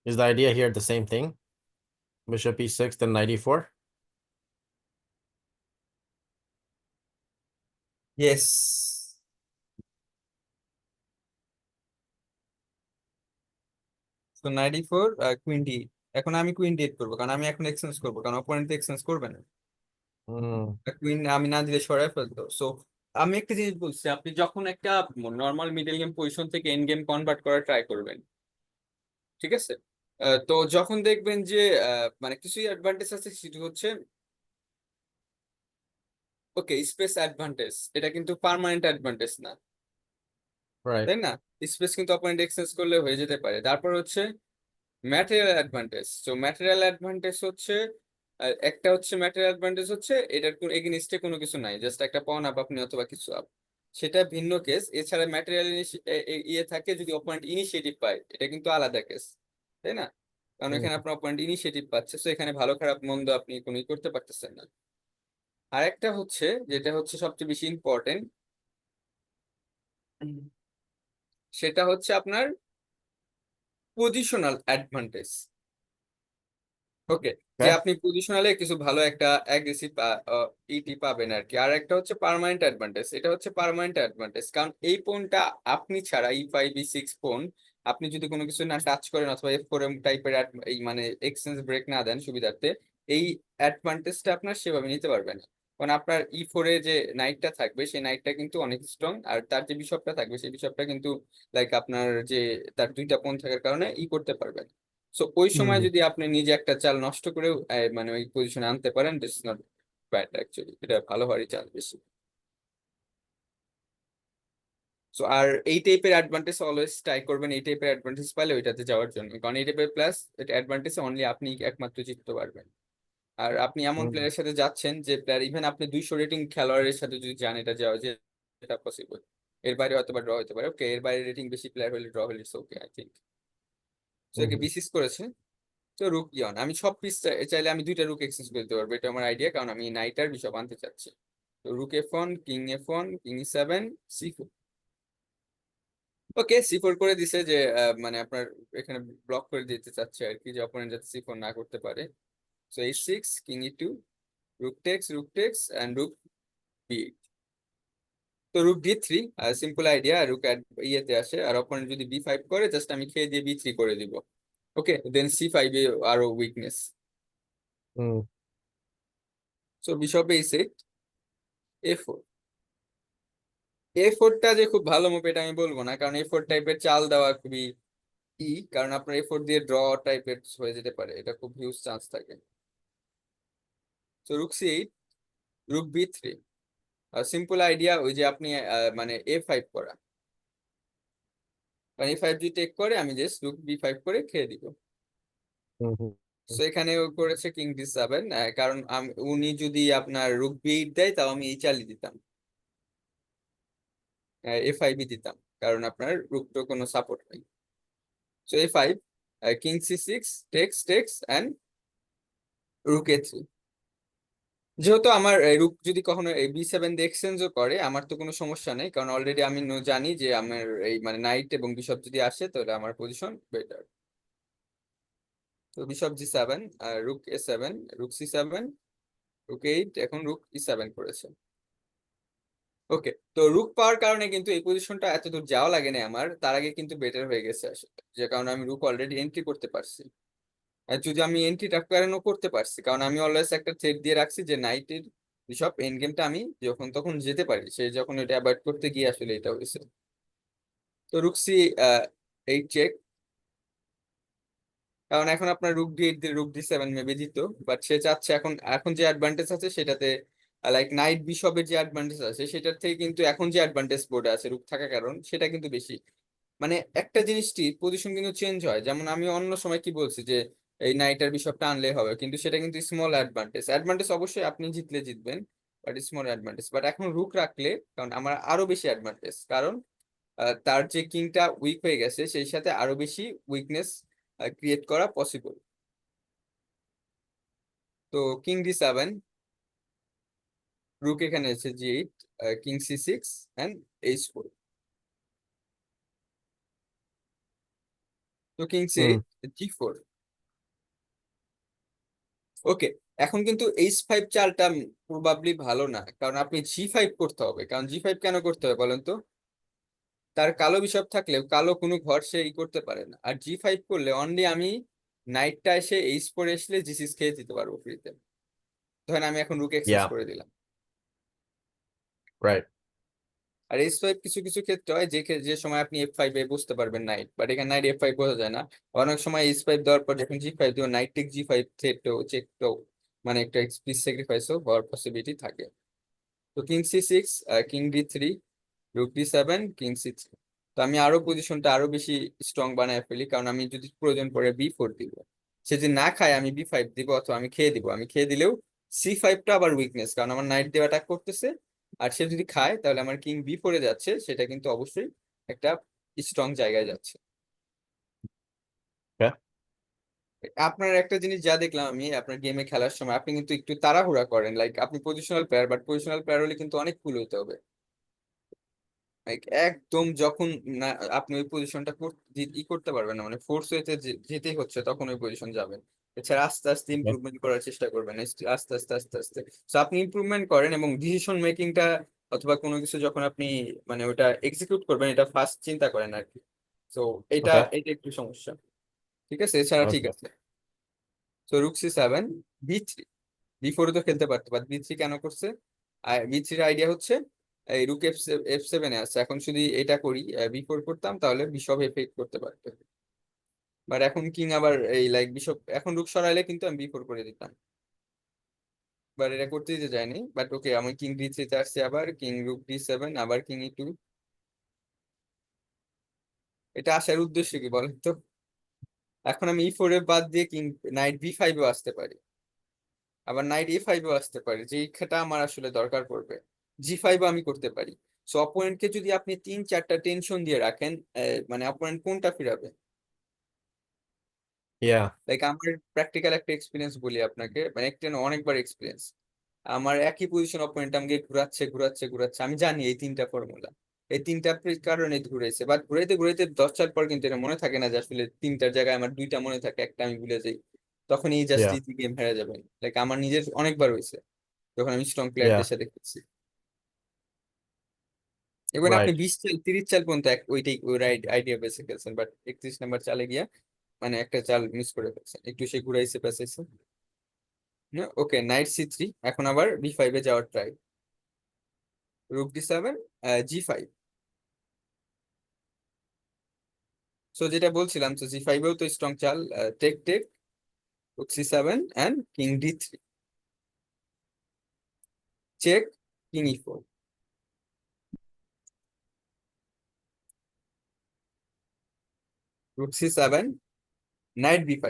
Is the idea here the same thing? Bishop e6, then knight e4?
Yes. তো night four, queen D. এখন আমি queen D করবো, কারণ আমি এখন exchange করবো, কারণ opponent exchange করবে না।
হুম।
কুইন আমি না দিলে সরাই ফেলতো। সো আমি একটা জিনিস বলছি, আপনি যখন একটা নর্মাল মিডল গেম পজিশন থেকে এন্ড গেম কনভার্ট করার ট্রাই করবেন, ঠিক আছে? তো যখন দেখবেন যে মানে কিছুই অ্যাডভান্টেজ আছে, সেটা হচ্ছে ওকে স্পেস অ্যাডভান্টেজ, এটা কিন্তু পার্মানেন্ট অ্যাডভান্টেজ না,
রাইট।
তাই না? স্পেস কিন্তু অপোনেন্ট এক্সচেঞ্জ করলে হয়ে যেতে পারে। তারপর হচ্ছে ম্যাটেরিয়াল অ্যাডভান্টেজ। তো ম্যাটেরিয়াল অ্যাডভান্টেজ হচ্ছে একটা হচ্ছে ম্যাটেরিয়াল অ্যাডভান্টেজ হচ্ছে এটার কোনো এগেনিস্টে কোনো কিছু নাই, জাস্ট একটা পণ আপ আপনি অথবা কিছু আপ, সেটা ভিন্ন কেস। এছাড়া ম্যাটেরিয়াল ইয়ে থাকে যদি অপোনেন্ট ইনিশিয়েটিভ পায়, এটা কিন্তু আলাদা কেস, তাই না? কারণ
হুম
এখানে আপনার অপোনেন্ট ইনিশিয়েটিভ পাচ্ছে, তো এখানে ভালো খারাপ মন্দ আপনি কোনোই করতে পারতেছেন না। আর একটা হচ্ছে, যেটা হচ্ছে সবচেয়ে বেশি ইম্পর্টেন্ট, সেটা হচ্ছে আপনার পজিশনাল অ্যাডভান্টেজ। ওকে, যে
হ্যাঁ।
আপনি পজিশনালে কিছু ভালো একটা অ্যাগ্রেসিভ ইটি পাবেন আর কি। আর একটা হচ্ছে পার্মানেন্ট অ্যাডভান্টেজ, এটা হচ্ছে পার্মানেন্ট অ্যাডভান্টেজ, কারণ এই পণটা আপনি ছাড়া E5 E6 পণ আপনি যদি কোনো কিছু না টাচ করেন অথবা F4 টাইপের এই মানে এক্সচেঞ্জ ব্রেক না দেন সুবিধার্থে, এই অ্যাডভান্টেজটা আপনার সেভাবে নিতে পারবেন না। কারণ আপনার E4 এ যে নাইটটা থাকবে সেই নাইটটা কিন্তু অনেক স্ট্রং, আর তার যে বিশপটা থাকবে সেই বিশপটা কিন্তু লাইক আপনার যে তার দুইটা পণ থাকার কারণে করতে পারবেন। সো ওই
হুম
সময়
হুম
যদি আপনি নিজে একটা চাল নষ্ট করেও মানে ওই পজিশনে আনতে পারেন, দিস নট ব্যাড অ্যাকচুয়ালি, এটা ভালো হওয়ারই চান্স বেশি। সো আর এই টাইপের অ্যাডভান্টেজ অলওয়েজ ট্রাই করবেন, এই টাইপের অ্যাডভান্টেজ পাইলে ওইটাতে যাওয়ার জন্য, কারণ এই টাইপের প্লাস এটা অ্যাডভান্টেজ অনলি আপনি একমাত্র জিততে পারবেন। আর আপনি এমন
হুম
প্লেয়ারের সাথে যাচ্ছেন যে প্লেয়ার, ইভেন আপনি 200 রেটিং খেলোয়াড়ের সাথে যদি যান, এটা যাওয়া যে এটা পসিবল। এর বাইরে হয়তো বা ড্র হতে পারে, ওকে, এর বাইরে রেটিং বেশি প্লেয়ার হলে ড্র হলে it's okay I think. So
hmm
একে বিসিএস করেছে। তো রুক ইয়ন, আমি সব পিস চাইলে আমি দুইটা রুক এক্সচেঞ্জ করে দিতে পারবো, এটা আমার আইডিয়া, কারণ আমি নাইটার বিশপ আনতে চাচ্ছি। তো রুক F1, king F1, king E7, C4। ওকে, C4 করে দিছে যে মানে আপনার এখানে ব্লক করে দিতে চাচ্ছে আর কি, যে অপোনেন্ট যাতে C4 না করতে পারে। So H6, king E2, rook takes and rook B8। তো রুক D3, সিম্পল আইডিয়া, রুক ইয়েতে আসে, আর অপোনেন্ট যদি B5 করে জাস্ট আমি খেয়ে দিয়ে B3 করে দিব। ওকে, দেন C5 এ আরো উইকনেস।
হুম
সো বিশপ A6, A4। A4টা যে খুব ভালো মুভ এটা আমি বলবো না, কারণ A4 টাইপের চাল দেওয়া খুবই কারণ আপনার A4 দিয়ে ড্র টাইপের হয়ে যেতে পারে, এটা খুব হিউজ চান্স থাকে। তো রুক C8, রুক B3। সিম্পল আইডিয়া, ওই যে আপনি মানে A5 করা, কারণ A5 যদি টেক করে আমি জাস্ট রুক B5 করে খেয়ে দিব।
হুম হুম
সো এখানে ও করেছে কিং D7, কারণ উনি যদি আপনার রুক B8 দেয় তাও আমি এই চালই দিতাম, A5ই দিতাম, কারণ আপনার রুক তো কোনো সাপোর্ট নেই। So A5, king C6, takes and rook A3। যেহেতু আমার রুক যদি কখনো এই B7 দিয়ে এক্সচেঞ্জও করে, আমার তো কোনো সমস্যা নেই, কারণ অলরেডি আমি জানি যে আমার এই মানে নাইট এবং বিশপ যদি আসে তাহলে আমার পজিশন বেটার। তো বিশপ G7, রুক A7, রুক C7, রুক 8, এখন রুক E7 করেছে। ওকে, তো রুক পাওয়ার কারণে কিন্তু এই পজিশনটা এত দূর যাওয়া লাগে না আমার, তার আগে কিন্তু বেটার হয়ে গেছে আসলে, যে কারণে আমি রুক অলরেডি এন্ট্রি করতে পারছি। আর যদি আমি এন্ট্রিটা কেন করতে পারছি, কারণ আমি অলওয়েজ একটা থ্রেড দিয়ে রাখছি যে নাইটের বিশপ এন্ড গেমটা আমি যখন তখন যেতে পারি, সে যখন এটা অ্যাভয়েড করতে গিয়ে আসলে এটা হয়েছে। তো রুকসি 8 চেক, কারণ এখন আপনার রুক D8 দিয়ে রুক D7 মেবি দিত, বাট সে চাচ্ছে এখন এখন যে অ্যাডভান্টেজ আছে সেটাতে, লাইক নাইট বিশপের যে অ্যাডভান্টেজ আছে সেটার থেকে কিন্তু এখন যে অ্যাডভান্টেজ বোর্ডে আছে রুক থাকার কারণ সেটা কিন্তু বেশি। মানে একটা জিনিসটি পজিশন কিন্তু চেঞ্জ হয়, যেমন আমি অন্য সময় কি বলছি যে এই নাইটার বিশপটা আনলে হবে, কিন্তু সেটা কিন্তু স্মল অ্যাডভান্টেজ, অ্যাডভান্টেজ অবশ্যই আপনি জিতলে জিতবেন, বাট স্মল অ্যাডভান্টেজ। বাট এখন রুক রাখলে কারণ আমার আরো বেশি অ্যাডভান্টেজ, কারণ তার যে কিংটা উইক হয়ে গেছে সেই সাথে আরো বেশি উইকনেস ক্রিয়েট করা পসিবল। তো কিং D7, রুক এখানে আছে G8, king C6 and H4। তো কিং
হুম
C8, G4, ওকে, এখন কিন্তু H5 চালটা প্রবাবলি ভালো না, কারণ আপনি G5 করতে হবে। কারণ G5 কেন করতে হবে বলেন তো? তার কালো বিশপ থাকলেও কালো কোনো ঘর সে করতে পারে না। আর G5 করলে অনলি আমি নাইটটা এসে H4 আসলে G6 খেয়ে দিতে পারবো ফ্রিতে। ধরেন আমি এখন রুক এক্সচেঞ্জ
Yeah,
করে দিলাম।
right.
আর H5 কিছু কিছু ক্ষেত্রে হয় যে সময় আপনি F5 এ বুঝতে পারবেন নাইট, বাট এখানে নাইট F5 বোঝা যায় না। অনেক সময় H5 দেওয়ার পর যখন G5 দিব, নাইট টেক G5 থ্রেটও চেকটাও মানে একটা পিস স্যাক্রিফাইসও হওয়ার পসিবিলিটি থাকে। তো king C6, king D3, রুক D7, king C3। তো আমি আরো পজিশনটা আরো বেশি স্ট্রং বানায় ফেলি, কারণ আমি যদি প্রয়োজন পড়ে B4 দিব, সে যদি না খায় আমি B5 দিব, অথবা আমি খেয়ে দিব। আমি খেয়ে দিলেও C5টা আবার উইকনেস, কারণ আমার নাইট দিয়ে অ্যাটাক করতেছে। আর সে যদি খায় তাহলে আমার কিং B4 যাচ্ছে, সেটা কিন্তু অবশ্যই একটা স্ট্রং জায়গায় যাচ্ছে।
Okay.
আপনার একটা জিনিস যা দেখলাম আমি আপনার গেমে খেলার সময়, আপনি কিন্তু একটু তাড়াহুড়া করেন। লাইক আপনি positional player, but positional player হলে কিন্তু অনেক কুল হইতে হবে। Like, একদম যখন না আপনি ওই পজিশনটা করতে পারবেন না, মানে ফোর্স ওয়েতে যেতেই হচ্ছে, তখন ওই পজিশন যাবেন। এছাড়া আস্তে আস্তে
Okay.
ইমপ্রুভমেন্ট করার চেষ্টা করবেন, আস্তে আস্তে আস্তে আস্তে। তো আপনি ইমপ্রুভমেন্ট করেন এবং ডিসিশন মেকিংটা অথবা কোনো কিছু যখন আপনি মানে ওটা এক্সিকিউট করবেন, এটা ফার্স্ট চিন্তা করেন আর কি। তো এটা
Okay.
এটা একটু সমস্যা। ঠিক আছে, এছাড়া ঠিক
Okay.
আছে। তো রুক C7, B3, B4 তো খেলতে পারতো, বাট B3 কেন করছে? আর B3 আইডিয়া হচ্ছে এই রুক F7 এ আছে, এখন যদি এটা করি B4 করতাম তাহলে বিশপ F8 করতে পারতো। বাট এখন কিং আবার এই লাইক বিশপ, এখন রুক সরাইলে কিন্তু আমি B4 করে দিতাম। বাট এটা করতে দিতে যায়নি। বাট ওকে, আমি কিং D3 তে আসছি, আবার কিং রুক D7, আবার কিং E2। এটা আসার উদ্দেশ্য কি বলেন তো? এখন আমি E4 এ বাদ দিয়ে কিং নাইট B5 এও আসতে পারি, আবার নাইট A5 এও আসতে পারি, যে ইচ্ছাটা আমার আসলে দরকার পড়বে। G5 আমি করতে পারি। সো অপোনেন্টকে যদি আপনি 3-4টা টেনশন দিয়ে রাখেন, মানে অপোনেন্ট কোনটা ফিরাবে?
Yeah.
লাইক আমার প্র্যাকটিক্যাল একটা এক্সপিরিয়েন্স বলি আপনাকে, মানে একটা না, অনেকবার এক্সপিরিয়েন্স। আমার একই পজিশন অপোনেন্ট আমাকে ঘুরাচ্ছে ঘুরাচ্ছে ঘুরাচ্ছে, আমি জানি এই তিনটা ফর্মুলা, এই তিনটা কারণে ঘুরেছে, বাট ঘুরাইতে ঘুরাইতে 10 চার পর কিন্তু এটা মনে থাকে না যে আসলে তিনটার জায়গায় আমার দুইটা মনে থাকে, একটা আমি ভুলে যাই। তখন এই জাস্ট
Yeah.
ইজি গেম হেরে যাবেন। লাইক আমার নিজের অনেকবার হয়েছে যখন আমি স্ট্রং প্লেয়ারদের
Yeah.
সাথে খেলছি। এবং আপনি
Right.
20 চাল 30 চাল পর্যন্ত ওইটাই ওই আইডিয়া বেসে খেলছেন, বাট 31 নম্বর চালে গিয়া মানে একটা চাল মিস করে ফেলছেন, একটু সে ঘুরাইছে পেঁচাইছে। ওকে, নাইট C3, এখন আবার B5 এ যাওয়ার ট্রাই। রুক D7, G5। সো যেটা বলছিলাম, তো G5 এও তো স্ট্রং চাল, take take, rook C7 and king D3, check, king E4, rook C7, knight B5,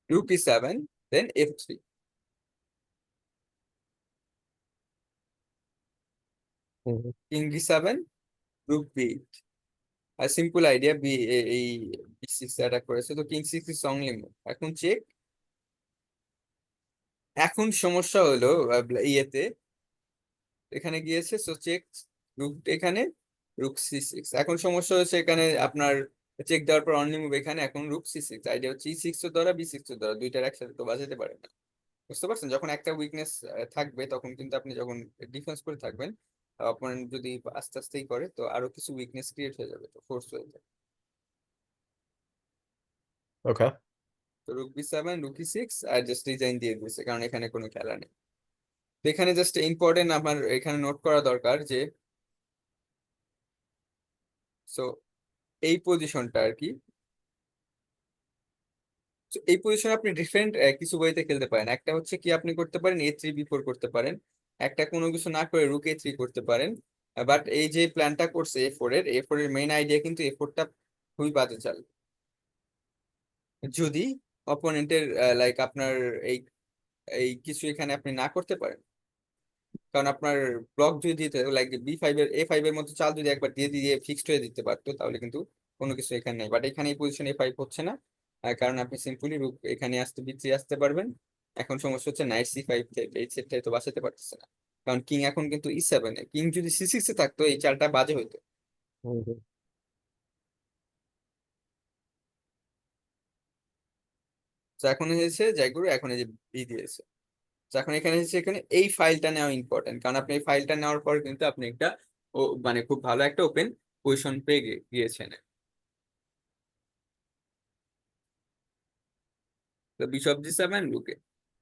rook E7, then F3,
Mhm.
King D7, rook B8। আর সিম্পল আইডিয়া, এই B6 attack করেছে, তো king six is only move. এখন check. এখন সমস্যা হলো ইয়েতে, এখানে গিয়েছে, সো চেক, রুক এখানে, রুক C6। এখন সমস্যা হচ্ছে এখানে আপনার চেক দেওয়ার পর অনলি মুভ এখানে, এখন রুক C6। আইডিয়া হচ্ছে E6 এর দ্বারা B6 এর দ্বারা দুইটার একসাথে তো বাজাতে পারে না। বুঝতে পারছেন? যখন একটা উইকনেস থাকবে, তখন কিন্তু আপনি যখন ডিফেন্স করে থাকবেন, অপোনেন্ট যদি আস্তে আস্তেই করে, তো আরো কিছু উইকনেস ক্রিয়েট হয়ে যাবে, তো ফোর্স হয়ে যাবে।
Okay.
তো রুক B7, রুক E6, আর জাস্ট ডিজাইন দিয়ে দিয়েছে, কারণ এখানে কোনো খেলা নেই। তো এখানে জাস্ট ইম্পর্টেন্ট আমার এখানে নোট করা দরকার যে, সো এই পজিশনটা আর কি, তো এই পজিশনে আপনি ডিফারেন্ট কিছু ওয়েতে খেলতে পারেন। একটা হচ্ছে কি, আপনি করতে পারেন A3 B4 করতে পারেন। একটা কোনো কিছু না করে রুক A3 করতে পারেন। বাট এই যে প্ল্যানটা করছে এ ফোর এর মেইন আইডিয়া কিন্তু এ4টা খুবই বাজে চাল। যদি অপোনেন্টের লাইক আপনার এই এই কিছু এখানে আপনি না করতে পারেন, কারণ আপনার ব্লক যদি দিতে লাইক B5 এর মতো চাল যদি একবার দিয়ে দিয়ে ফিক্সড হয়ে দিতে পারতো, তাহলে কিন্তু কোনো কিছু এখানে নেই। বাট এখানে এই পজিশন A5 হচ্ছে না, কারণ আপনি সিম্পলি রুক এখানে আসতে B3 আসতে পারবেন। এখন সমস্যা হচ্ছে নাইট C5 থেকে এই সেটটাই তো বাঁচাতে পারতেছে না, কারণ কিং এখন কিন্তু E7 এ, কিং যদি C6 এ থাকতো এই চালটা বাজে হইতো।
Mhm.
তো এখন হয়েছে যাই করো, এখন এই যে বি দিয়েছে। তো এখন এখানে হচ্ছে, এখানে এই ফাইলটা নেওয়া ইম্পর্টেন্ট, কারণ আপনি এই ফাইলটা নেওয়ার পর কিন্তু আপনি একটা মানে খুব ভালো একটা ওপেন পজিশন পেয়ে গিয়েছেন। তো বিশপ জি7, রুকে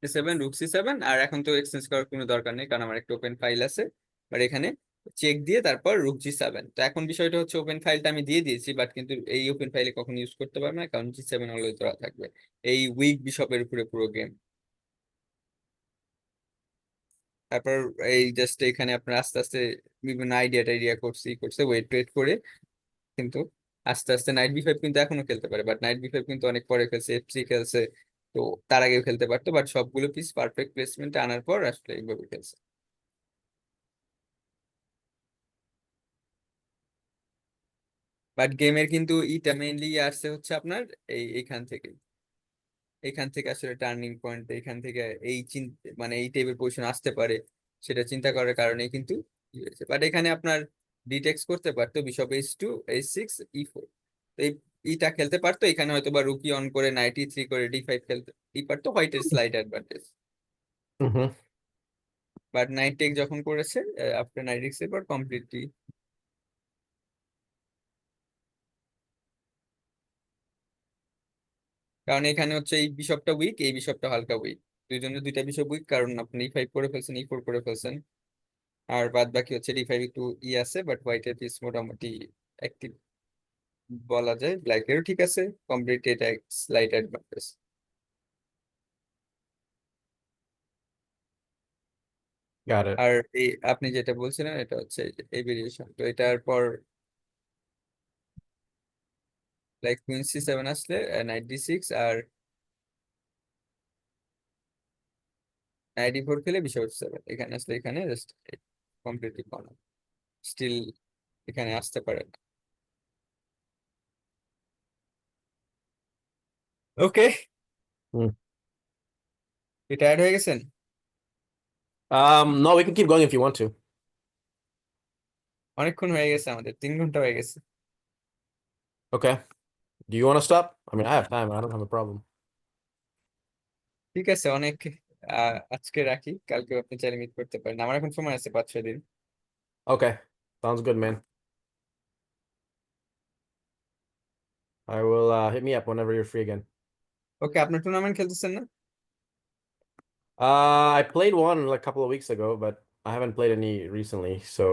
জি7, রুক সি7। আর এখন তো এক্সচেঞ্জ করার কোনো দরকার নেই, কারণ আমার একটা ওপেন ফাইল আছে। বাট এখানে চেক দিয়ে তারপর রুক জি7। তো এখন বিষয়টা হচ্ছে, ওপেন ফাইলটা আমি দিয়ে দিয়েছি, বাট কিন্তু এই ওপেন ফাইলে কখনো ইউজ করতে পারবে না, কারণ জি7 অলওয়েজ ধরা থাকবে। এই উইক বিশপের উপরে পুরো গেম। তারপর এই জাস্ট এখানে আপনার আস্তে আস্তে বিভিন্ন আইডিয়া টাইডিয়া করছে, করছে ওয়েট ওয়েট করে, কিন্তু আস্তে আস্তে নাইট বি5 কিন্তু এখনো খেলতে পারে। বাট নাইট বি5 কিন্তু অনেক পরে খেলছে, এফ3 খেলছে। তো তার আগেও খেলতে পারতো, বাট সবগুলো পিস পারফেক্ট প্লেসমেন্টে আনার পর আসলে এইভাবে খেলছে। বাট গেমের কিন্তু ইটা মেইনলি আসছে হচ্ছে আপনার এইখান থেকে। এইখান থেকে আসলে টার্নিং পয়েন্ট, এইখান থেকে এই মানে এই টাইপের পজিশন আসতে পারে, সেটা চিন্তা করার কারণে কিন্তু হয়েছে। বাট এখানে আপনার ডিটেক্স করতে পারতো বিশপ এইচ2 এইচ6 ই4। তো এই ইটা খেলতে পারতো, এখানে হয়তো বা রুকি অন করে নাইট ই3 করে ডি5 খেলতে পারতো, হোয়াইটের slight advantage.
Mm-hmm.
But knight take যখন করেছে, আফটার নাইট এর পর কমপ্লিটলি, কারণ এখানে হচ্ছে এই বিশপটা উইক, এই বিশপটা হালকা উইক। দুইজনের দুইটা বিশপ উইক, কারণ আপনি ই5 করে ফেলছেন, ই4 করে ফেলছেন। আর বাদ বাকি হচ্ছে ডি5 একটু আছে, বাট হোয়াইটের পিস মোটামুটি অ্যাক্টিভ বলা যায়। ব্ল্যাকেরও ঠিক আছে, কমপ্লিট এটা স্লাইড অ্যাডভান্টেজ।
Got it.
আর এই আপনি যেটা বলছিলেন এটা হচ্ছে এই ভেরিয়েশন, তো এটার পর লাইক কুইন সি7 আসলে নাইট ডি6, আর নাইট ই4 খেলে বিশপ এফ7, এখানে আসলে এখানে জাস্ট কমপ্লিটলি কর্নার, স্টিল এখানে আসতে পারে। ওকে,
Mm.
টায়ার্ড হয়ে গেছেন?
No, we can keep going if you want to.
অনেকক্ষণ হয়ে গেছে, আমাদের 3 ঘন্টা হয়ে গেছে।
Okay. Do you want to stop? I mean, I have time. I don't have a problem.
ঠিক আছে, অনেক আজকে রাখি, কালকে আপনি চাইলে মিট করতে পারেন, আমার এখন সময় আছে 5-6 দিন।
Okay. Sounds good, man. I will hit me up whenever you're free again.
ওকে, আপনার টুর্নামেন্ট খেলতেছেন না?
I played one like a couple of weeks ago, but I haven't played any recently, so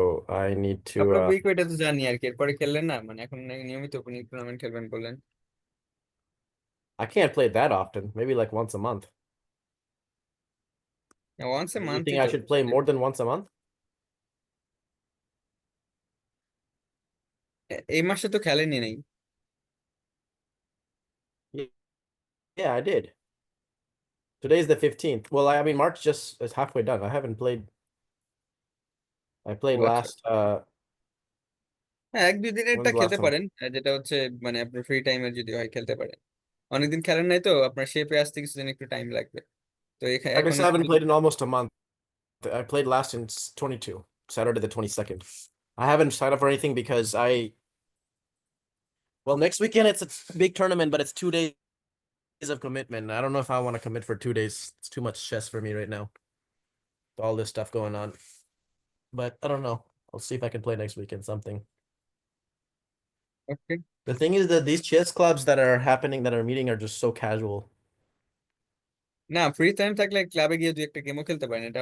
I need to
couple of week ওইটা তো জানি আর কি, এরপরে খেললেন না মানে, এখন নিয়মিত টুর্নামেন্ট খেলবেন বললেন।
I can't play it that often, maybe like once a month.
Once a
Do you think
মান্থই
I
তো
should play more than once a month?
এই মাসে তো খেলেনি নাই।
Ye- Yeah, I did. Today's the 15th. Well, I mean, March just is halfway done. I haven't played. I
O
played
আচ্ছা,
last
হ্যাঁ 1-2 দিনেরটা
when's the last
খেলতে
time?
পারেন, যেটা হচ্ছে মানে আপনার ফ্রি টাইমের যদি হয় খেলতে পারেন। অনেকদিন খেলেন নাই তো, আপনার শেপে আসতে কিছুদিন একটু টাইম লাগবে। তো
Like I
এখন
said, I
একটু
haven't played in almost a month. I played last in 22, Saturday the 22nd. I haven't signed up for anything because well, next weekend it's a big tournament, but it's 2 days of commitment. I don't know if I want to commit for 2 days. It's too much chess for me right now. All this stuff going on. But I don't know. I'll see if I can play next weekend something.
Okay.
The thing is that these chess clubs that are happening, that are meeting, are just so casual.
না, free time থাকলে ক্লাবে গিয়ে 2-1টা গেমও খেলতে পারেন, এটা